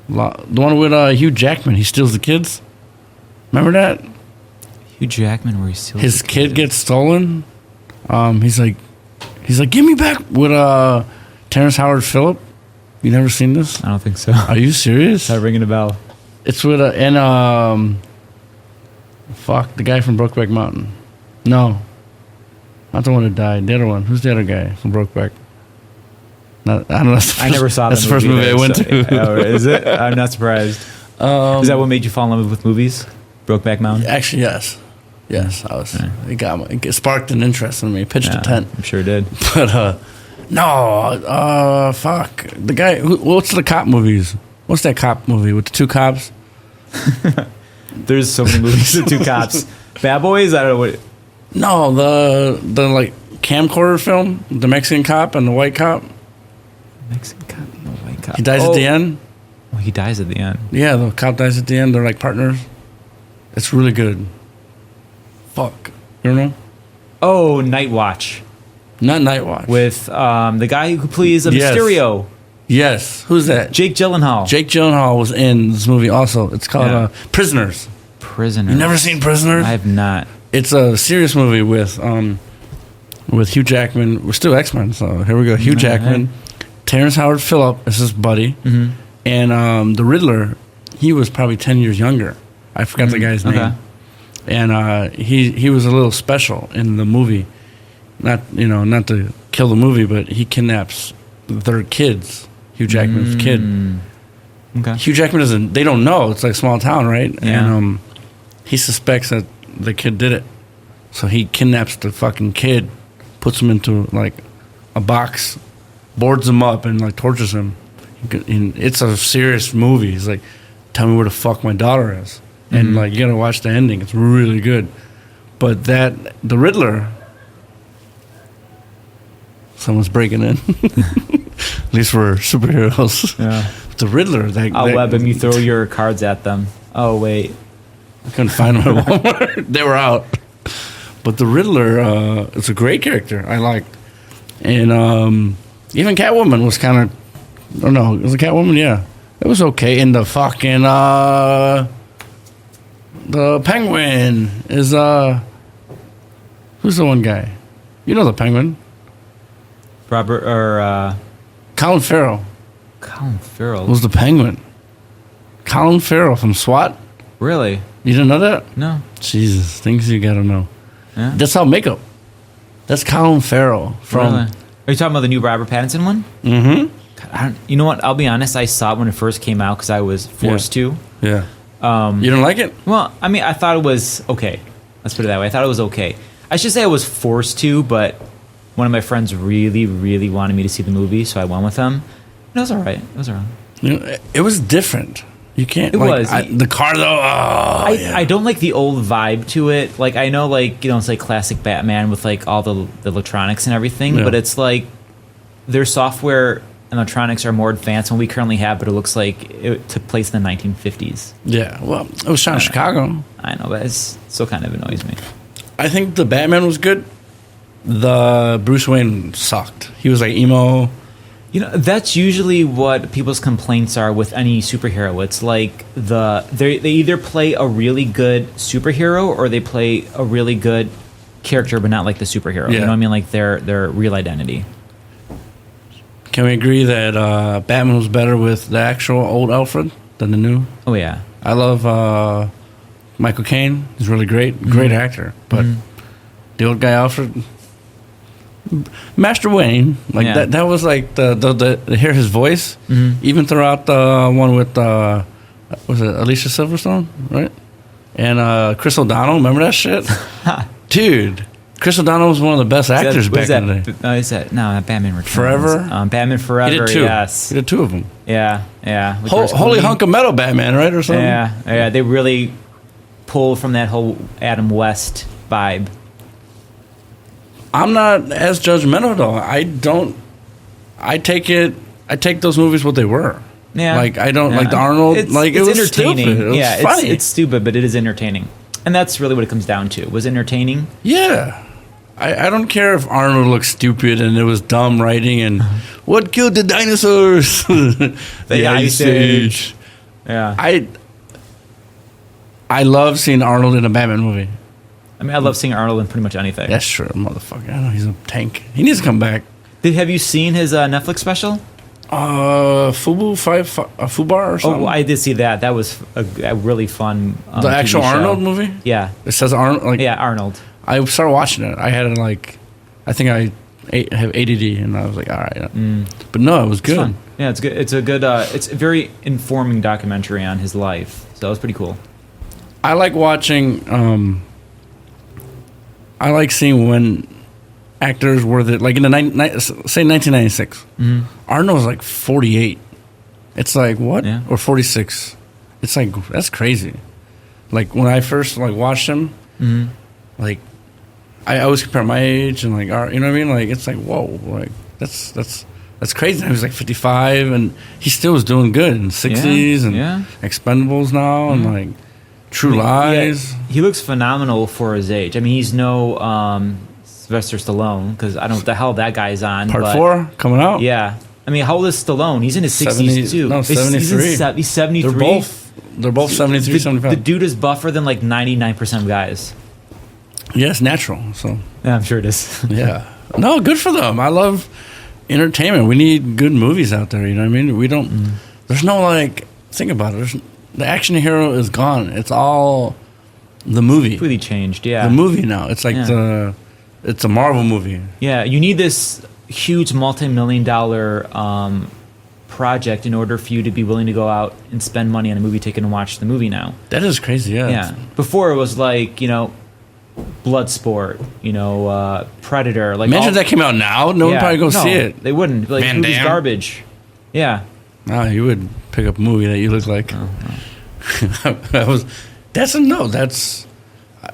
S2: The one with Hugh Jackman. He steals the kids. Remember that?
S1: Hugh Jackman, where he steals
S2: His
S1: the
S2: kid gets stolen. He's like, give me back with Terrence Howard Phillip. You never seen this?
S1: I don't think so.
S2: Are you serious?
S1: Not ringing a bell.
S2: It's with the guy from Brokeback Mountain. No, not the one that died. The other one. Who's the other guy from Brokeback? I don't know.
S1: I never saw
S2: That's the first movie I went to.
S1: Oh, is it? I'm not surprised. Is that what made you fall in love with movies? Brokeback Mountain?
S2: Actually, yes. Yes, I was. It got me. It sparked an interest in me. Pitched a tent.
S1: I'm sure it did.
S2: But fuck the guy. What's the cop movies? What's that cop movie with the two cops?
S1: There's so many movies with two cops. Bad Boys? I don't know what.
S2: No, the like camcorder film, the Mexican cop and the white cop.
S1: Mexican cop, no white cop.
S2: He dies at the end.
S1: Oh, he dies at the end.
S2: Yeah, the cop dies at the end. They're like partners. It's really good. Fuck, you don't know?
S1: Oh, Night Watch
S2: Not Night Watch.
S1: with the guy who plays
S2: Yes.
S1: Mysterio,
S2: Yes, who's that?
S1: Jake Gyllenhaal.
S2: Jake Gyllenhaal was in this movie also. It's called
S1: Yeah.
S2: Prisoners.
S1: Prisoner.
S2: You never seen Prisoners?
S1: I have not.
S2: It's a serious movie with Hugh Jackman. We're still X-Men, so here we go. Hugh Jackman, Terrence Howard Phillip is his buddy, and the Riddler. He was probably 10 years younger. I forgot the guy's name.
S1: Okay.
S2: and he was a little special in the movie. Not to kill the movie, but he kidnaps their kids. Hugh Jackman's kid.
S1: Okay.
S2: Hugh Jackman doesn't. They don't know. It's like a small town, right?
S1: Yeah.
S2: And he suspects that the kid did it, so he kidnaps the fucking kid, puts him into like a box, boards him up, and like tortures him. And it's a serious movie. He's like, "Tell me where the fuck my daughter is," and like you gotta watch the ending. It's really good. But the Riddler. Someone's breaking in. At least we're superheroes.
S1: Yeah.
S2: The Riddler.
S1: I'll web him. You throw your cards at them. Oh, wait.
S2: I couldn't find them at Walmart. They were out. But the Riddler is a great character. I liked. And even Catwoman was kind of... Oh, no. Was it Catwoman? Yeah. It was okay. And the fucking... the Penguin is... Who's the one guy? You know the Penguin.
S1: Robert or
S2: Colin Farrell
S1: Colin Farrell
S2: was the Penguin. Colin Farrell from SWAT.
S1: Really?
S2: You didn't know that?
S1: No.
S2: Jesus, things you gotta know.
S1: Yeah.
S2: That's how makeup. That's Colin Farrell from.
S1: Really? Are you talking about the new Robert Pattinson one?
S2: Mm-hmm.
S1: You know what? I'll be honest. I saw it when it first came out because I was forced to.
S2: Yeah. You don't like it?
S1: Well, I mean, I thought it was okay. Let's put it that way. I thought it was okay. I should say I was forced to, but one of my friends really, really wanted me to see the movie, so I went with them. And it was all right. It was all right.
S2: You know, it was different. You can't.
S1: It was.
S2: The car though.
S1: I don't like the old vibe to it. Like I know, like it's like classic Batman with like all the electronics and everything, but it's like their software and electronics are more advanced than we currently have. But it looks like it took place in the 1950s.
S2: Yeah. Well, it was shot in Chicago.
S1: I know, but it still kind of annoys me.
S2: I think the Batman was good. The Bruce Wayne sucked. He was like emo.
S1: You know, that's usually what people's complaints are with any superhero. It's like they either play a really good superhero or they play a really good character, but not like the superhero.
S2: Yeah.
S1: You know what I mean? Like their real identity.
S2: Can we agree that Batman was better with the actual old Alfred than the new?
S1: Oh yeah.
S2: I love Michael Caine. He's really great. Great actor. But the old guy Alfred... Master Wayne, like that was like the hear his voice, even throughout the one with was it Alicia Silverstone, right? And Chris O'Donnell, remember that shit? Dude, Chris O'Donnell was one of the best actors back in the day.
S1: Is that Batman Returns?
S2: Forever?
S1: Batman Forever,
S2: He did two.
S1: yes.
S2: He did two of them.
S1: Yeah.
S2: Holy hunk of metal Batman, right? Or something?
S1: Yeah, they really pull from that whole Adam West vibe.
S2: I'm not as judgmental though. I take those movies what they were.
S1: Yeah.
S2: Like I don't like the Arnold. It was
S1: entertaining.
S2: Stupid. It was funny.
S1: It's stupid, but it is entertaining, and that's really what it comes down to. Was entertaining.
S2: Yeah. I don't care if Arnold looked stupid and it was dumb writing and what killed the dinosaurs? the Ice Age.
S1: Yeah.
S2: I love seeing Arnold in a Batman movie.
S1: I mean, I love seeing Arnold in pretty much anything.
S2: That's true, motherfucker. I know he's a tank. He needs to come back.
S1: Have you seen his Netflix special?
S2: Fubar or something?
S1: Oh, I did see that. That was a really fun
S2: the actual
S1: TV show.
S2: Arnold movie?
S1: Yeah.
S2: It says Arnold? Like,
S1: yeah, Arnold.
S2: I started watching it. I had it like, I think I have ADD, and I was like, all right. But no, it was good.
S1: It's fun. Yeah, it's good. It's a good, it's a very informing documentary on his life. So it was pretty cool.
S2: I like watching, I like seeing when actors were like in the say 1996. Arnold was like 48. It's like what?
S1: Yeah.
S2: Or 46. It's like that's crazy. Like when I first like watched him, like I always compare my age and like you know what I mean? Like it's like whoa, like that's crazy. He was like 55 and he still was doing good in the 60s and Expendables now and like True Lies.
S1: Yeah, he looks phenomenal for his age. I mean, he's no Sylvester Stallone because I don't know what the hell that guy's on.
S2: Part 4 coming out.
S1: Yeah, I mean, how old is Stallone? He's in his 60s too.
S2: No, 73.
S1: He's 73.
S2: They're both 73, 75.
S1: The dude is buffer than like 99% of guys.
S2: Yeah, it's natural. So
S1: yeah, I'm sure it is.
S2: Yeah. No, good for them. I love entertainment. We need good movies out there. You know what I mean? We don't. There's no like. Think about it. The action hero is gone. It's all The movie.
S1: Completely changed. Yeah.
S2: The movie now. It's like it's a Marvel movie.
S1: Yeah, you need this huge multi-million-dollar project in order for you to be willing to go out and spend money on a movie ticket and watch the movie now.
S2: That is crazy, yeah.
S1: Yeah. Before it was like, Bloodsport, Predator. Like
S2: imagine that came out now. No one probably go see it.
S1: They wouldn't. Like,
S2: Van
S1: movie's
S2: Damme?
S1: garbage. Yeah.
S2: No, you would pick up a movie that you look like.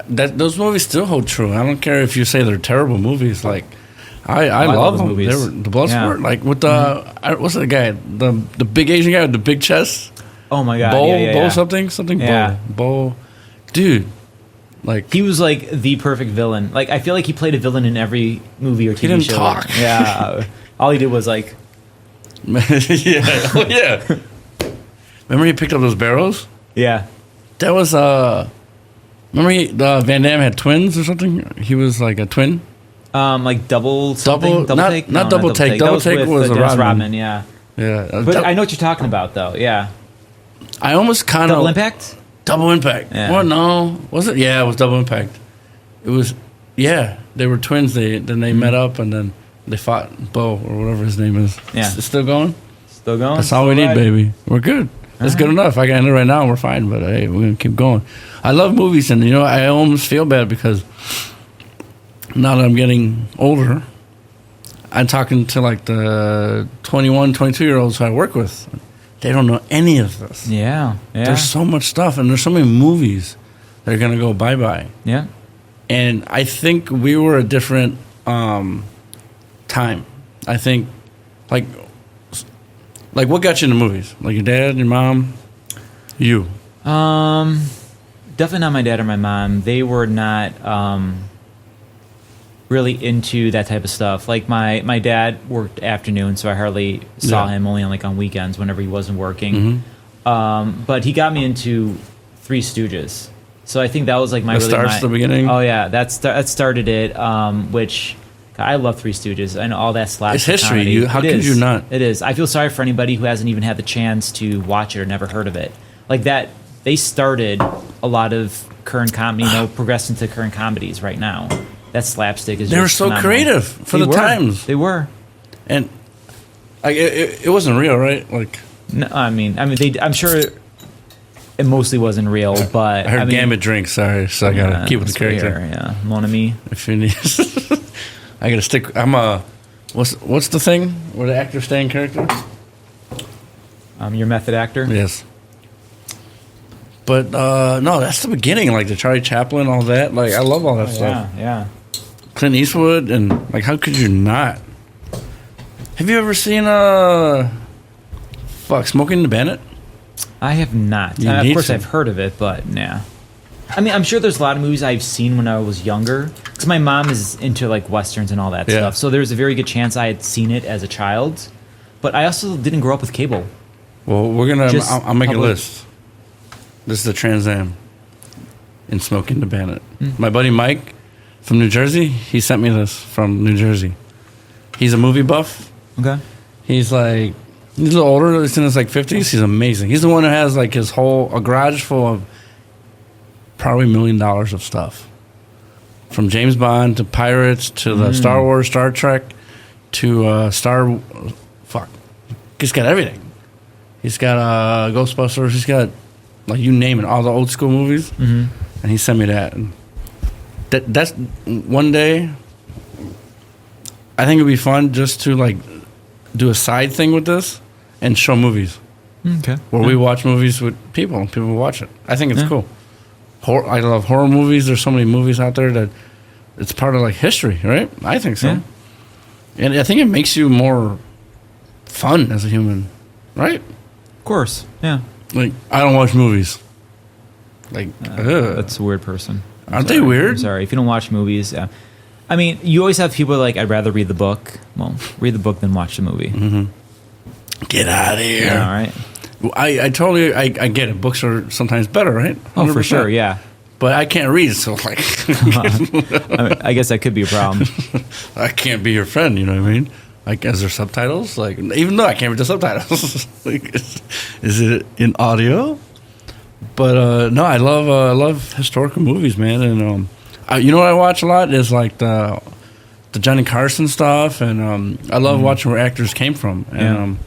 S2: Those movies still hold true. I don't care if you say they're terrible movies. Like, I love
S1: those
S2: them.
S1: movies.
S2: They were the Bloodsport,
S1: Yeah.
S2: like with what's the guy, the big Asian guy with the big chest,
S1: Oh my god.
S2: Bo,
S1: yeah.
S2: Bo something,
S1: Yeah.
S2: Bo, dude, like
S1: He was like the perfect villain. Like, I feel like he played a villain in every movie or TV
S2: didn't
S1: show.
S2: talk.
S1: Yeah. All he did was like,
S2: yeah. Remember he picked up those barrels?
S1: yeah.
S2: That was remember Van Damme had twins or something? He was like a twin.
S1: Like double something?
S2: Double- not-
S1: take?
S2: not
S1: No,
S2: double take. Double
S1: That
S2: take
S1: with,
S2: was a
S1: Dennis
S2: Rodman.
S1: Rodman, yeah.
S2: Yeah,
S1: But I know what you're talking about, though. Yeah.
S2: I almost kind of
S1: Double Impact?
S2: Double Impact.
S1: Yeah.
S2: Well, no, was it? Yeah, it was Double Impact. It was. Yeah, they were twins. Then they met up and then they fought Bo or whatever his name is.
S1: Yeah.
S2: It's still going.
S1: Still going?
S2: That's all we need,
S1: Right.
S2: baby. We're good. That's good enough. I can end it right now. We're fine. But hey, we're gonna keep going. I love movies, and I almost feel bad because now that I'm getting older, I'm talking to like the 21, 22-year-olds who I work with. They don't know any of this.
S1: Yeah. Yeah.
S2: There's so much stuff, and there's so many movies that are gonna go bye-bye.
S1: yeah.
S2: And I think we were a different time. I think, like what got you into movies? Like your dad, your mom, you.
S1: Definitely not my dad or my mom. They were not really into that type of stuff. Like my dad worked afternoons, so I hardly saw
S2: Yeah.
S1: him, only on weekends whenever he wasn't working. But he got me into Three Stooges. So I think that was like
S2: That starts the beginning?
S1: Oh yeah, that started it. Which I love Three Stooges and all that slapstick
S2: It's history.
S1: comedy.
S2: How
S1: It
S2: could
S1: is.
S2: you not?
S1: It is. I feel sorry for anybody who hasn't even had the chance to watch it or never heard of it. Like that, they started a lot of current comedy, progressed into current comedies right now. That slapstick is.
S2: They were
S1: just
S2: so
S1: phenomenal.
S2: creative for
S1: They
S2: the
S1: were.
S2: times.
S1: They were.
S2: And like it wasn't real, right? Like
S1: No, I mean, I'm sure it mostly wasn't real, but
S2: I heard
S1: mean,
S2: Gambit drink. Sorry, so I gotta keep with the
S1: that's what
S2: character.
S1: you hear, yeah, Mon ami.
S2: If you need, I gotta stick. I'm a. What's the thing where the actors stay in character?
S1: Your method actor.
S2: Yes. But no, that's the beginning. Like the Charlie Chaplin, all that. Like I love all that stuff.
S1: Yeah.
S2: Clint Eastwood, and like how could you not? Have you ever seen Smoking the Bandit?
S1: I have not.
S2: You
S1: Of
S2: need
S1: course,
S2: to.
S1: I've heard of it, but yeah. I mean, I'm sure there's a lot of movies I've seen when I was younger, because my mom is into like westerns and all that
S2: Yeah.
S1: stuff. So there's a very good chance I had seen it as a child, but I also didn't grow up with cable.
S2: Well, we're gonna.
S1: Just
S2: I'll make a
S1: public-
S2: list. This is the Trans Am in Smoking the Bandit. My buddy Mike from New Jersey. He sent me this from New Jersey. He's a movie buff.
S1: Okay.
S2: He's a little older. He's in his like 50s. He's amazing. He's the one who has like a garage full of probably $1 million of stuff, from James Bond to Pirates to the Star Wars, Star Trek to He's got everything. He's got Ghostbusters. He's got like you name it, all the old school movies. And he sent me that. And that's one day. I think it'd be fun just to like do a side thing with this and show movies
S1: Okay.
S2: where we watch movies with people and people watch it. I think it's
S1: Yeah.
S2: cool. I love horror movies. There's so many movies out there that it's part of like history, right? I think so.
S1: Yeah.
S2: And I think it makes you more fun as a human, right?
S1: Of course. Yeah.
S2: Like I don't watch movies. Like
S1: That's a weird person. I'm
S2: Aren't they
S1: sorry.
S2: weird?
S1: I'm sorry. If you don't watch movies, yeah. I mean, you always have people like, I'd rather read the book. Well, read the book than watch the movie.
S2: get out of here.
S1: Yeah, all right.
S2: I totally I get it. Books are sometimes better, right?
S1: Oh, for
S2: 100%.
S1: sure. Yeah.
S2: But I can't read, so like
S1: I mean, I guess that could be a problem.
S2: I can't be your friend. You know what I mean? Like, is there subtitles? Like, even though I can't read the subtitles, like, is it in audio? But no, I love historical movies, man. And you know what I watch a lot is like the Johnny Carson stuff, and I love watching where actors came from. And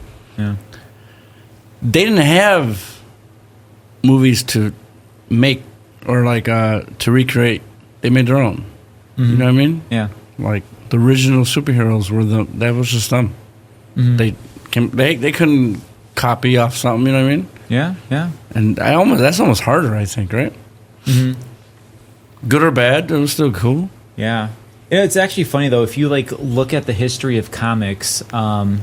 S2: they didn't have movies to make or like to recreate. They made their own. You know what I mean?
S1: Yeah.
S2: Like the original superheroes that was just them. They couldn't copy off something. You know what I mean?
S1: Yeah. Yeah.
S2: And that's almost harder, I think, right? Good or bad, it was still cool.
S1: Yeah. It's actually funny though. If you like look at the history of comics, a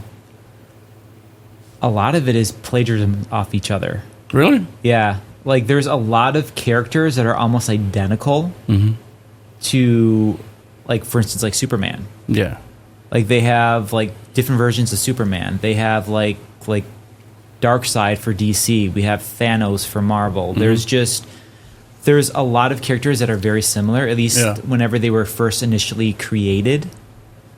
S1: lot of it is plagiarism off each other.
S2: Really?
S1: Yeah. Like there's a lot of characters that are almost identical to, like, for instance, like Superman.
S2: Yeah.
S1: Like they have like different versions of Superman. They have like Darkseid for DC. We have Thanos for Marvel. There's a lot of characters that are very similar, at least whenever they were first initially created.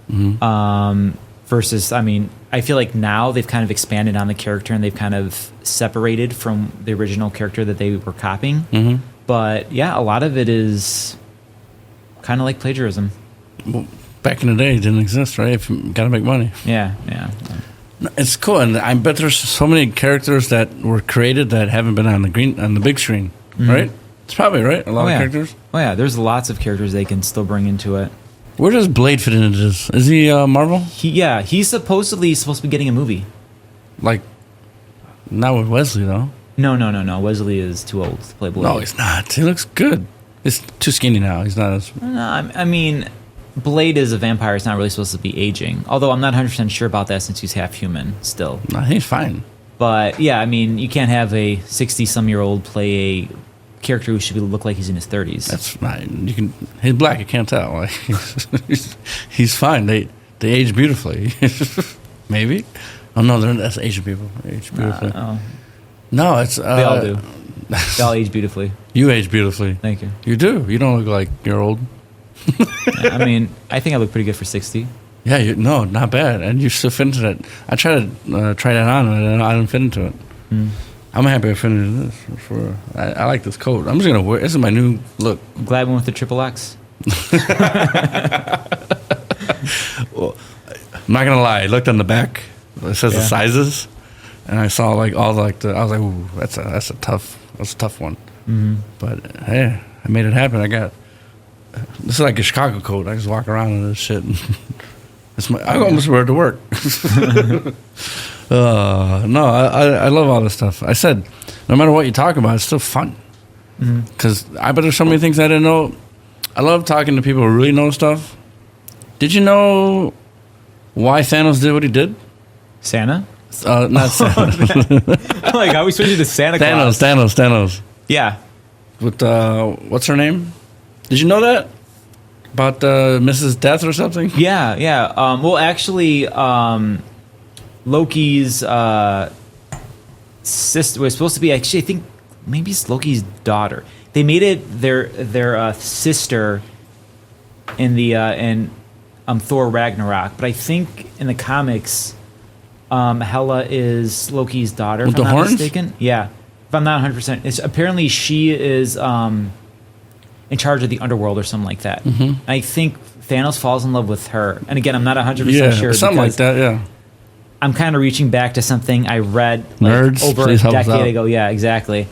S1: Versus, I mean, I feel like now they've kind of expanded on the character and they've kind of separated from the original character that they were copying. But yeah, a lot of it is kind of like plagiarism.
S2: Well, back in the day, it didn't exist, right? If you got to make money.
S1: Yeah.
S2: It's cool, and I bet there's so many characters that were created that haven't been on the big screen, right? It's probably right. A lot of characters.
S1: Oh yeah, there's lots of characters they can still bring into it.
S2: Where does Blade fit into this? Is he Marvel?
S1: He's supposedly supposed to be getting a movie.
S2: Like, not with Wesley though.
S1: No. Wesley is too old to play Blade.
S2: No, he's not. He looks good. He's too skinny now. He's not as.
S1: No, I mean, Blade is a vampire. It's not really supposed to be aging. Although I'm not 100% sure about that since he's half human still.
S2: No, he's fine.
S1: But yeah, I mean, you can't have a 60-some-year-old play a character who should look like he's in his 30s.
S2: That's fine. He's black. You can't tell. Like, he's fine. They age beautifully. Maybe. Oh no, that's Asian people. They age beautifully. No, it's
S1: they all do. They all age beautifully.
S2: You age beautifully.
S1: Thank you.
S2: You do. You don't look like you're old.
S1: Yeah, I mean, I think I look pretty good for 60.
S2: Yeah, no, not bad. And you still fit into that. I tried to try that on, and I didn't fit into it. I'm happy I fit into this. I like this coat. I'm just going to wear it. This is my new look.
S1: I'm glad we went with the XXX.
S2: Well, I'm not going to lie. I looked on the back. It says the sizes. And I saw like all like I was like, ooh, that's a tough one. But hey, I made it happen. This is like a Chicago coat. I just walk around in this shit. I almost wear it to work. No, I love all this stuff. I said, no matter what you talk about, it's still fun. Because I bet there's so many things I didn't know. I love talking to people who really know stuff. Did you know why Thanos did what he did?
S1: Santa?
S2: Not Santa.
S1: Like, how we switching to Santa Claus?
S2: Thanos.
S1: Yeah.
S2: With, what's her name? Did you know that? About Mrs. Death or something?
S1: Yeah. Well, actually, Loki's sister was supposed to be, actually, I think maybe it's Loki's daughter. They made it their sister in the Thor Ragnarok, but I think in the comics, Hela is Loki's daughter.
S2: With
S1: if I'm
S2: the
S1: not
S2: horns?
S1: mistaken. Yeah, if I'm not 100%. It's apparently she is in charge of the underworld or something like that. I think Thanos falls in love with her, and again, I'm not 100% sure.
S2: Something like that. Yeah.
S1: I'm kind of reaching back to something I read
S2: Nerds,
S1: over a
S2: please help us
S1: decade
S2: out.
S1: ago. Yeah, exactly.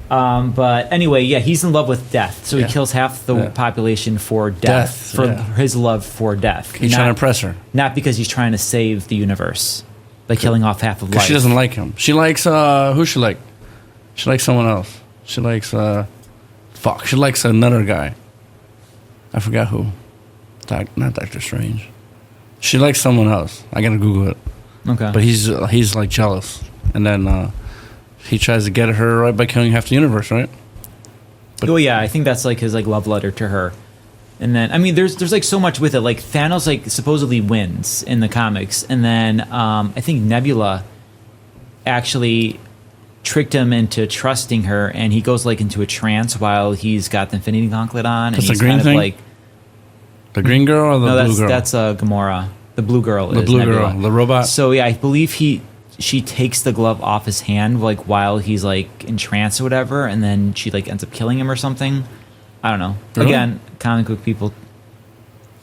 S1: But anyway, yeah, he's in love with death, so he kills half the population for death, his love for death.
S2: He's trying to impress her.
S1: Not because he's trying to save the universe by killing off half of life.
S2: She doesn't like him. She likes who she like? She likes someone else. She likes she likes another guy. I forgot who. Not Doctor Strange. She likes someone else. I gotta Google it.
S1: Okay.
S2: But he's like jealous, and then he tries to get her right by killing half the universe, right?
S1: Oh yeah, I think that's like his like love letter to her. And then I mean, there's like so much with it. Like Thanos like supposedly wins in the comics, and then I think Nebula actually tricked him into trusting her, and he goes like into a trance while he's got the Infinity Gauntlet on.
S2: That's
S1: and he's
S2: the green
S1: kind
S2: thing?
S1: of like
S2: The green girl or the blue girl?
S1: That's Gamora. The blue girl.
S2: The
S1: is
S2: blue
S1: Nebula.
S2: girl, the robot.
S1: So yeah, I believe he she takes the glove off his hand like while he's like in trance or whatever, and then she like ends up killing him or something. I don't know.
S2: Really?
S1: Again, comic book people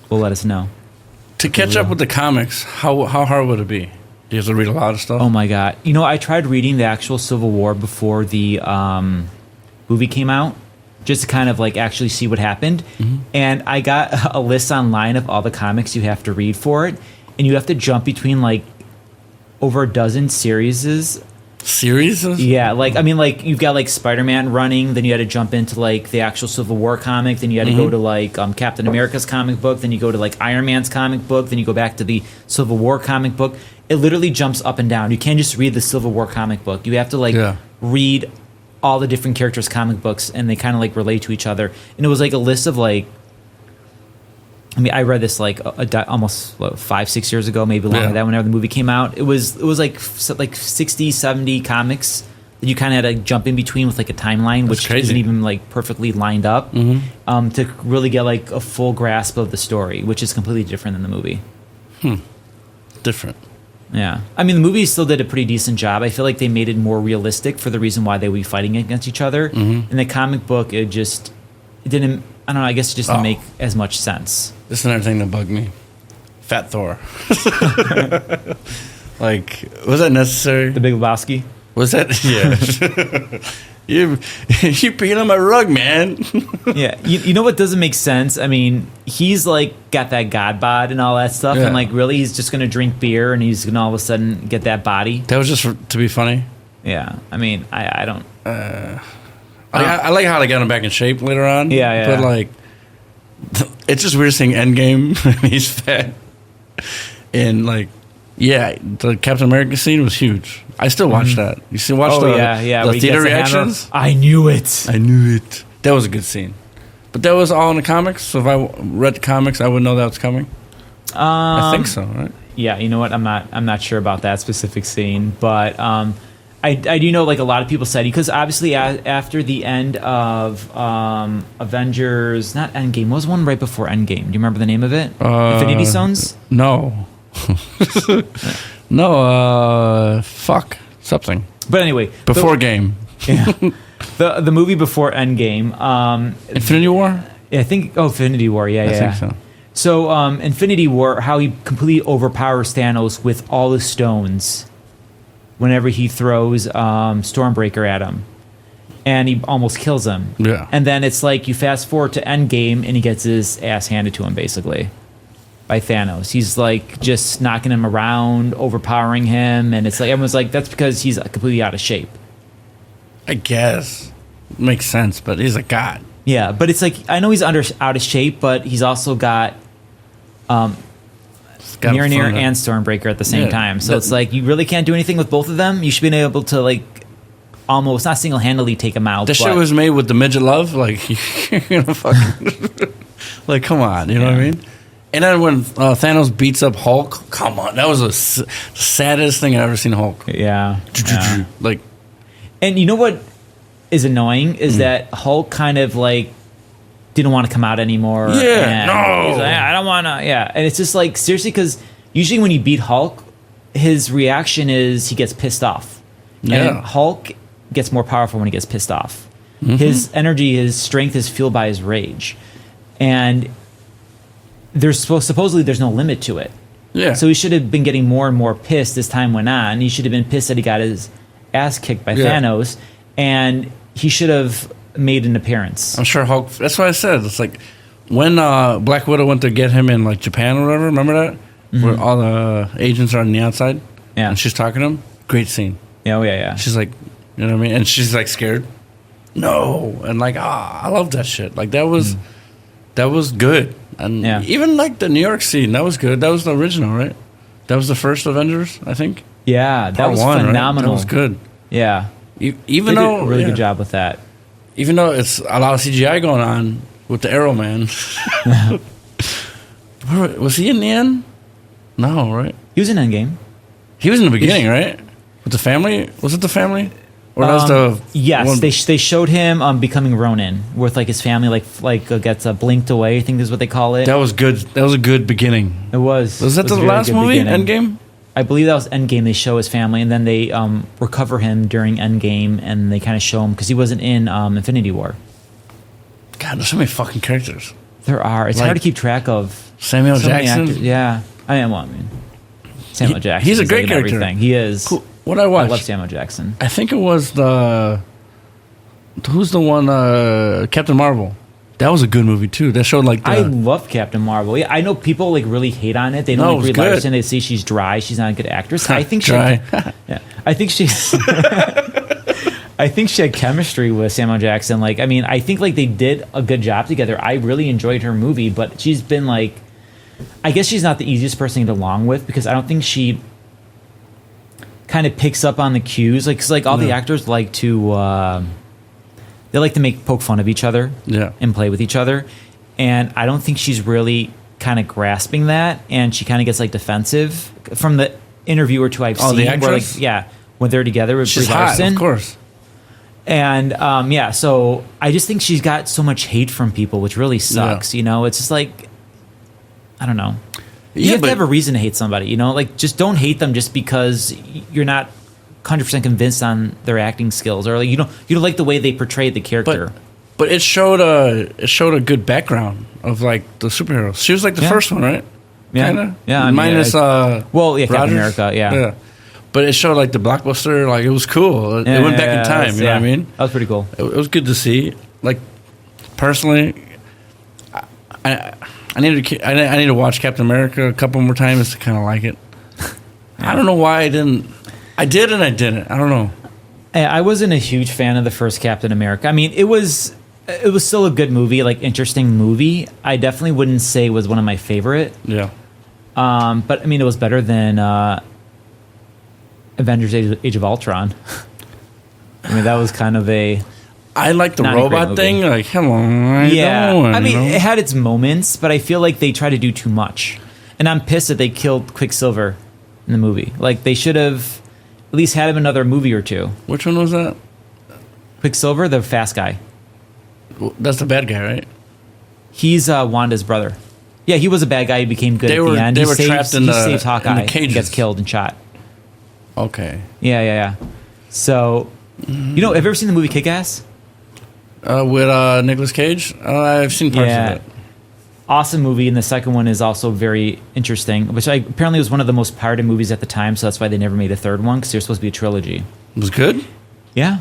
S1: will let us know.
S2: To catch up with the comics, how hard would it be? Do you have to read a lot of stuff?
S1: Oh my god! You know, I tried reading the actual Civil War before the movie came out, just to kind of like actually see what happened. And I got a list online of all the comics you have to read for it, and you have to jump between like over a dozen series.
S2: Series?
S1: Yeah, like I mean, like you've got like Spider-Man running, then you had to jump into like the actual Civil War comic, then you had to go to like Captain America's comic book, then you go to like Iron Man's comic book, then you go back to the Civil War comic book. It literally jumps up and down. You can't just read the Civil War comic book. You have to like read all the different characters' comic books, and they kind of like relate to each other. And it was like a list of like, I mean, I read this like almost 5-6 years ago, maybe longer than that. Whenever the movie came out, it was like 60, 70 comics that you kind of had to jump in between with like a timeline, which isn't even like perfectly lined up, to really get like a full grasp of the story, which is completely different than the movie.
S2: Different.
S1: Yeah. I mean, the movie still did a pretty decent job. I feel like they made it more realistic for the reason why they would be fighting against each other. In the comic book, it didn't, I don't know, I guess it just didn't make as much sense.
S2: This is another thing that bugged me. Fat Thor. Like, was that necessary?
S1: The Big Lebowski?
S2: Was that? Yeah. you peed on my rug, man.
S1: Yeah. You know what doesn't make sense? I mean, he's like got that god bod and all that stuff. And like, really, he's just going to drink beer and he's going to all of a sudden get that body?
S2: That was just to be funny?
S1: Yeah. I mean, I don't.
S2: I like how they got him back in shape later on.
S1: Yeah.
S2: But like, it's just weird seeing Endgame. He's fat. And like, yeah, the Captain America scene was huge. I still watch that. You still watch the theater reactions?
S1: I knew it.
S2: I knew it. That was a good scene. But that was all in the comics. So if I read the comics, I would know that was coming. I think so, right?
S1: Yeah, you know what? I'm not sure about that specific scene, but I do know like a lot of people said, because obviously after the end of Avengers, not Endgame, what was one right before Endgame? Do you remember the name of it? Infinity Stones?
S2: No. No, fuck. Something.
S1: But anyway.
S2: Before Game.
S1: Yeah. The movie before Endgame.
S2: Infinity War?
S1: Yeah, I think, Infinity War, yeah.
S2: I think so.
S1: So, Infinity War, how he completely overpowers Thanos with all the stones whenever he throws Stormbreaker at him. And he almost kills him.
S2: Yeah.
S1: And then it's like you fast forward to Endgame and he gets his ass handed to him, basically, by Thanos. He's like just knocking him around, overpowering him. And it's like, everyone's like, that's because he's completely out of shape.
S2: I guess. Makes sense, but he's a god.
S1: Yeah, but it's like, I know he's out of shape, but he's also got Mjolnir and Stormbreaker at the same time. So it's like, you really can't do anything with both of them. You should be able to, like, almost, not single-handedly take him out.
S2: This shit was made with the midget love? Like, you're gonna fucking... like, come on, you know what I mean? And then when Thanos beats up Hulk, come on. That was the saddest thing I've ever seen Hulk.
S1: Yeah.
S2: Like...
S1: And you know what is annoying is that Hulk kind of, like, didn't want to come out anymore.
S2: Yeah, no.
S1: He's like, I don't want to. Yeah, and it's just like, seriously, because usually when you beat Hulk, his reaction is he gets pissed off.
S2: Yeah.
S1: And Hulk gets more powerful when he gets pissed off. His energy, his strength is fueled by his rage. And supposedly there's no limit to it.
S2: Yeah.
S1: So he should have been getting more and more pissed as time went on. He should have been pissed that he got his ass kicked by Thanos. And he should have made an appearance.
S2: I'm sure Hulk... That's what I said. It's like when Black Widow went to get him in like Japan or whatever. Remember that? Where all the agents are on the outside?
S1: Yeah.
S2: And she's talking to him? Great scene.
S1: Yeah, yeah.
S2: She's like... You know what I mean? And she's like scared. No. And like, I love that shit. Like that was good. And even like the New York scene, that was good. That was the original, right? That was the first Avengers, I think.
S1: Yeah, that was phenomenal.
S2: Right? That was good.
S1: Yeah.
S2: Even
S1: they
S2: though...
S1: did a really good job with that.
S2: Even though it's a lot of CGI going on with the Arrow Man. Was he in the end? No, right?
S1: He was in Endgame.
S2: He was in the beginning, right? With the family? Was it the family? Or that was the...
S1: Yes,
S2: one?
S1: they showed him becoming Ronin, with like his family gets blinked away, I think is what they call it.
S2: That was good. That was a good beginning.
S1: It was.
S2: Was that the last movie, Endgame?
S1: I believe that was Endgame. They show his family, and then they recover him during Endgame, and they kind of show him because he wasn't in Infinity War.
S2: God, there's so many fucking characters.
S1: There are. It's
S2: Like,
S1: hard to keep track of.
S2: Samuel
S1: so many
S2: Jackson.
S1: actors. Yeah, I mean, Samuel Jackson.
S2: He's a great character.
S1: Everything. He is.
S2: Cool. What I watched?
S1: I love Samuel Jackson.
S2: I think it was who's the one? Captain Marvel. That was a good movie too. That showed like
S1: I love Captain Marvel. Yeah, I know people like really hate on it. They don't
S2: No, it
S1: like
S2: was
S1: Brie
S2: good.
S1: Larson. They say she's dry. She's not a good actress. I think
S2: Dry.
S1: yeah, I think she's. I think she had chemistry with Samuel Jackson. Like, I mean, I think like they did a good job together. I really enjoyed her movie, but she's been like, I guess she's not the easiest person to get along with because I don't think she kind of picks up on the cues. Like, 'cause like all the actors like to, they like to poke fun of each other,
S2: Yeah.
S1: and play with each other, and I don't think she's really kind of grasping that, and she kind of gets like defensive from the interview or two I've seen.
S2: the
S1: where,
S2: actress?
S1: like, yeah, when they're together with
S2: She's
S1: Brie
S2: hot,
S1: Larson,
S2: of course.
S1: and yeah, so I just think she's got so much hate from people, which really sucks.
S2: Yeah.
S1: You know, it's just like, I don't know. You
S2: Yeah,
S1: have to
S2: but-
S1: have a reason to hate somebody. You know, like just don't hate them just because you're not 100% convinced on their acting skills, or like you don't like the way they portrayed the character.
S2: But it showed a good background of like the superheroes. She was like the
S1: Yeah.
S2: first one, right?
S1: Yeah.
S2: Kinda?
S1: Yeah, I mean,
S2: Minus
S1: well, yeah, Captain
S2: Rogers?
S1: America, yeah.
S2: But it showed like the blockbuster, like it was cool. It went back in time, you know what I mean?
S1: That was pretty cool.
S2: It was good to see. Like personally, I need to watch Captain America a couple more times to kind of like it. I don't know why I didn't. I did and I didn't. I don't know.
S1: I wasn't a huge fan of the first Captain America. I mean, it was still a good movie, like interesting movie. I definitely wouldn't say it was one of my favorite.
S2: Yeah.
S1: But I mean, it was better than Avengers: Age of Ultron. I mean, that was kind of a
S2: I like the
S1: Not a great
S2: robot
S1: movie.
S2: thing. Like, come on, how you doing,
S1: I mean,
S2: you know?
S1: it had its moments, but I feel like they try to do too much, and I'm pissed that they killed Quicksilver in the movie. Like, they should have at least had him another movie or two.
S2: Which one was that?
S1: Quicksilver, the fast guy.
S2: That's the bad guy, right?
S1: He's Wanda's brother. Yeah, he was a bad guy. He became good
S2: They
S1: at
S2: were-
S1: the end.
S2: they
S1: He
S2: were
S1: saves,
S2: trapped in
S1: he
S2: the-
S1: saves
S2: in the
S1: Hawkeye and
S2: cages.
S1: gets killed and shot.
S2: Okay.
S1: Yeah. So, you know, have you ever seen the movie Kick-Ass?
S2: With Nicolas Cage? I've seen parts of it.
S1: Awesome movie, and the second one is also very interesting, which apparently was one of the most pirated movies at the time, so that's why they never made a third one, because they're supposed to be a trilogy.
S2: It was good?
S1: Yeah.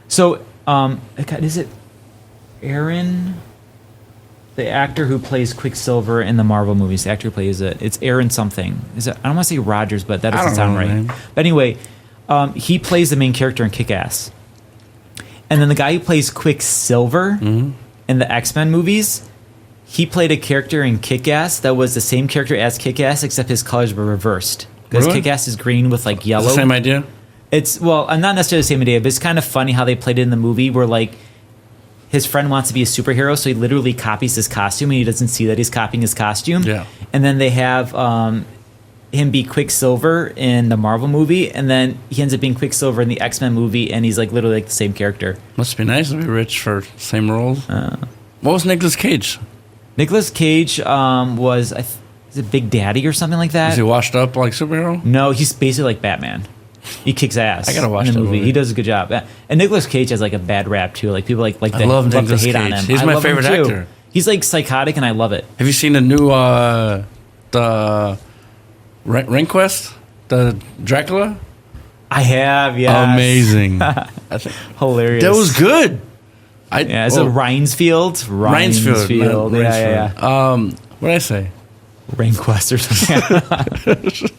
S1: So, God, is it Aaron, the actor who plays Quicksilver in the Marvel movies? The actor who plays it. It's Aaron something. Is it? I don't want to say Rogers, but that
S2: I
S1: doesn't
S2: don't
S1: sound
S2: know,
S1: right.
S2: man.
S1: But anyway, he plays the main character in Kick-Ass, and then the guy who plays Quicksilver
S2: Mm-hmm.
S1: in the X-Men movies, he played a character in Kick-Ass that was the same character as Kick-Ass, except his colors were reversed. Because
S2: Really?
S1: Kick-Ass is green with like
S2: It's
S1: yellow.
S2: the same idea?
S1: It's, well, not necessarily the same idea, but it's kind of funny how they played it in the movie where, like, his friend wants to be a superhero, so he literally copies his costume, and he doesn't see that he's copying his costume.
S2: Yeah.
S1: And then they have him be Quicksilver in the Marvel movie, and then he ends up being Quicksilver in the X-Men movie, and he's, like, literally like the same character.
S2: Must be nice to be rich for same roles. What was Nicolas Cage?
S1: Nicolas Cage was, is it Big Daddy or something like that?
S2: Is he washed up like superhero?
S1: No, he's basically like Batman. He kicks ass.
S2: I gotta watch
S1: in the
S2: that
S1: movie.
S2: movie.
S1: He does a good job. And Nicolas Cage has like a bad rap too. Like people like
S2: I love
S1: to
S2: Nicolas
S1: hate on
S2: Cage.
S1: him.
S2: He's
S1: I
S2: my
S1: love him,
S2: favorite
S1: too.
S2: actor.
S1: He's like psychotic, and I love it.
S2: Have you seen the new the Rehnquist, the Dracula?
S1: I have, yeah.
S2: Amazing. I think
S1: Hilarious.
S2: that was good.
S1: Yeah, is it Rhinesfield?
S2: Rhinesfield.
S1: Yeah.
S2: What did I say?
S1: Rainquest or something.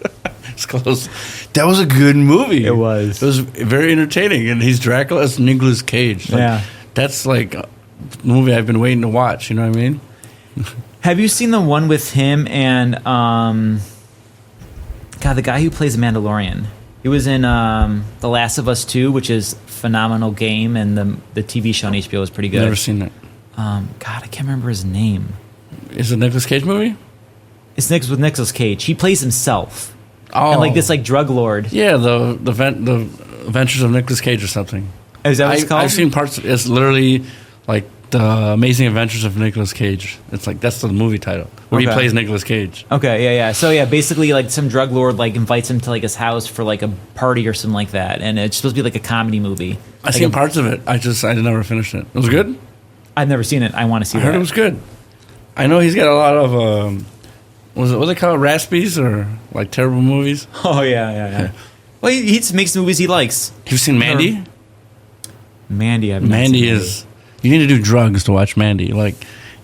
S2: It's close. That was a good movie.
S1: It was.
S2: It was very entertaining, and he's Dracula as Nicolas Cage. Like,
S1: Yeah.
S2: that's like a movie I've been waiting to watch. You know what I mean?
S1: Have you seen the one with him and the guy who plays Mandalorian? He was in The Last of Us 2, which is a phenomenal game, and the TV show on HBO is pretty good.
S2: Never seen it.
S1: I can't remember his name.
S2: Is it a Nicolas Cage movie?
S1: It's with Nicolas Cage. He plays himself.
S2: Oh,
S1: And like this like drug lord.
S2: Yeah, the Adventures of Nicolas Cage or something.
S1: Is that what it's called?
S2: I've seen parts. It's literally like The Amazing Adventures of Nicolas Cage. It's like that's the movie title where he
S1: Okay.
S2: plays Nicolas Cage.
S1: Okay, yeah. So yeah, basically like some drug lord like invites him to like his house for like a party or something like that, and it's supposed to be like a comedy movie.
S2: I seen parts of it. I never finished it. It was good.
S1: I've never seen it. I want to see
S2: I
S1: that.
S2: heard it was good. I know he's got a lot of what they call it, Raspies or like terrible movies.
S1: Oh yeah. Well, he just makes movies he likes.
S2: You've seen Mandy?
S1: Mandy, I've not
S2: Mandy
S1: seen
S2: is. You need to do drugs to watch Mandy. Like,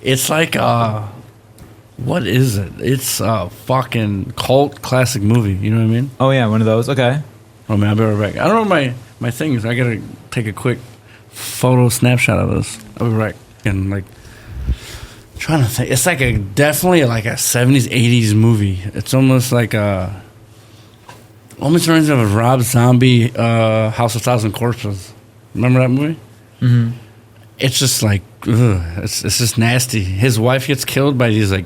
S2: it's like what is it? It's a fucking cult classic movie. You know what I mean?
S1: Oh yeah, one of those. Okay.
S2: Oh man, I'll be right back. I don't know my thing is. I gotta take a quick photo snapshot of this. I'll be right. And like trying to think. It's like definitely like a 70s, 80s movie. It's almost like almost reminds me of a Rob Zombie House of Thousand Corpses. Remember that movie?
S1: Mm-hmm.
S2: It's just like, ugh, it's just nasty. His wife gets killed by these like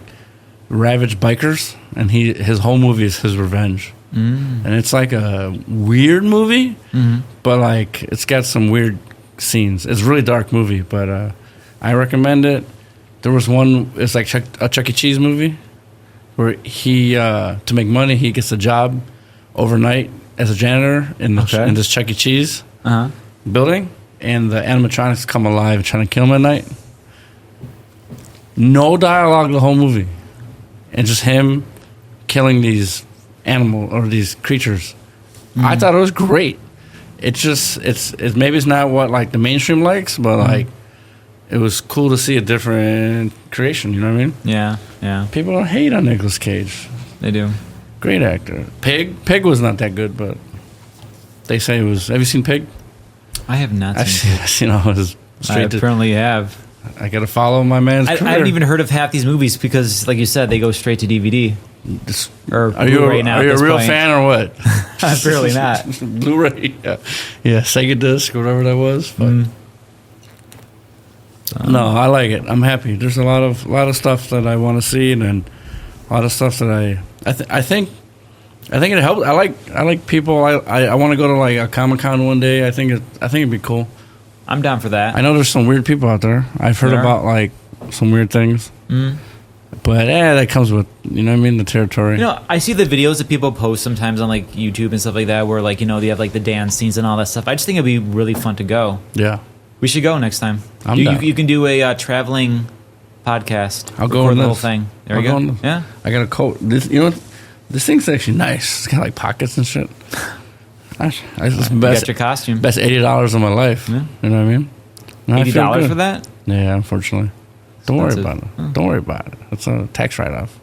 S2: ravaged bikers, and his whole movie is his revenge. And it's like a weird movie, but like it's got some weird scenes. It's a really dark movie, but I recommend it. There was one. It's like a Chuck E. Cheese movie where he to make money he gets a job overnight as a janitor in this Chuck E. Cheese building. And the animatronics come alive trying to kill him at night. No dialogue the whole movie. And just him killing these these creatures. I thought it was great. It's just maybe it's not what like the mainstream likes, but like it was cool to see a different creation, you know what I mean?
S1: Yeah.
S2: People don't hate on Nicolas Cage.
S1: They do.
S2: Great actor. Pig was not that good, but they say it was. Have you seen Pig?
S1: I have not seen it.
S2: I've seen all his
S1: I apparently have.
S2: I gotta follow my man's
S1: I
S2: career.
S1: haven't even heard of half these movies because, like you said, they go straight to DVD. Or
S2: Are you
S1: Blu-ray now
S2: a
S1: at this
S2: real
S1: point.
S2: fan or what?
S1: Apparently not.
S2: Blu-ray, yeah, Sega disc, whatever that was. But no, I like it. I'm happy. There's a lot of stuff that I want to see, and then a lot of stuff that I think it helps. I like people. I want to go to like a Comic-Con one day. I think it'd be cool.
S1: I'm down for that.
S2: I know there's some weird people out there. I've heard
S1: There are?
S2: about like some weird things. But that comes with, you know what I mean, the territory.
S1: You know, I see the videos that people post sometimes on like YouTube and stuff like that, where like they have like the dance scenes and all that stuff. I just think it'd be really fun to go.
S2: Yeah.
S1: We should go next time.
S2: I'm
S1: you,
S2: down.
S1: you can do a traveling podcast.
S2: I'll go
S1: Record
S2: on
S1: the whole
S2: this.
S1: thing. There
S2: I'll
S1: you
S2: go
S1: go.
S2: on this.
S1: Yeah.
S2: I got a coat. This thing's actually nice. It's got like pockets and shit. It's the
S1: You
S2: best,
S1: got your costume.
S2: best $80 of my life.
S1: Yeah.
S2: You know what I mean? And I feel
S1: $80
S2: good.
S1: for that?
S2: Yeah, unfortunately. Don't worry about
S1: Expensive.
S2: it. Don't worry about it. It's a tax write-off.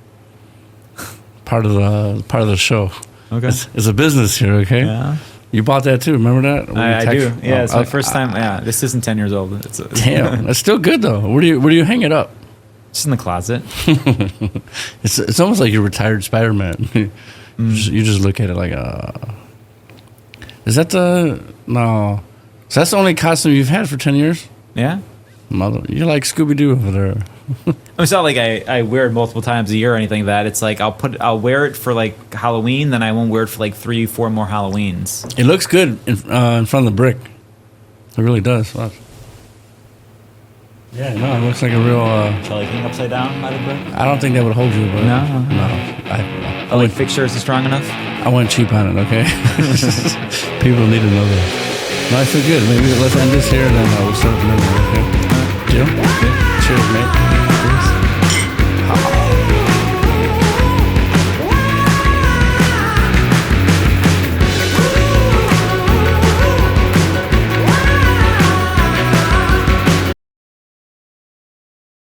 S2: Part of the show.
S1: Okay.
S2: It's a business here, okay?
S1: Yeah.
S2: You bought that too. Remember that?
S1: I do. Yeah, it's my
S2: Oh,
S1: first time. Yeah, this isn't 10 years old. It's
S2: Damn, it's still good though. Where do you hang it up?
S1: just in the closet.
S2: It's almost like you're retired Spider-Man. You just look at it like is that no? So that's the only costume you've had for 10 years?
S1: Yeah.
S2: Mother, you're like Scooby-Doo over there.
S1: It's not like I wear it multiple times a year or anything like that. It's like I'll wear it for like Halloween, then I won't wear it for like 3-4 more Halloweens.
S2: It looks good in front of the brick. It really does. Watch. Yeah, no, it looks like a real.
S1: Shall I hang upside down by the brick?
S2: I don't think that would hold you, but
S1: No. Oh, like fixtures are strong enough?
S2: I went cheap on it. Okay, people need to know that. No, I feel good. Maybe let's end this here, and then we'll start another one. Okay. Deal? Cheers, mate.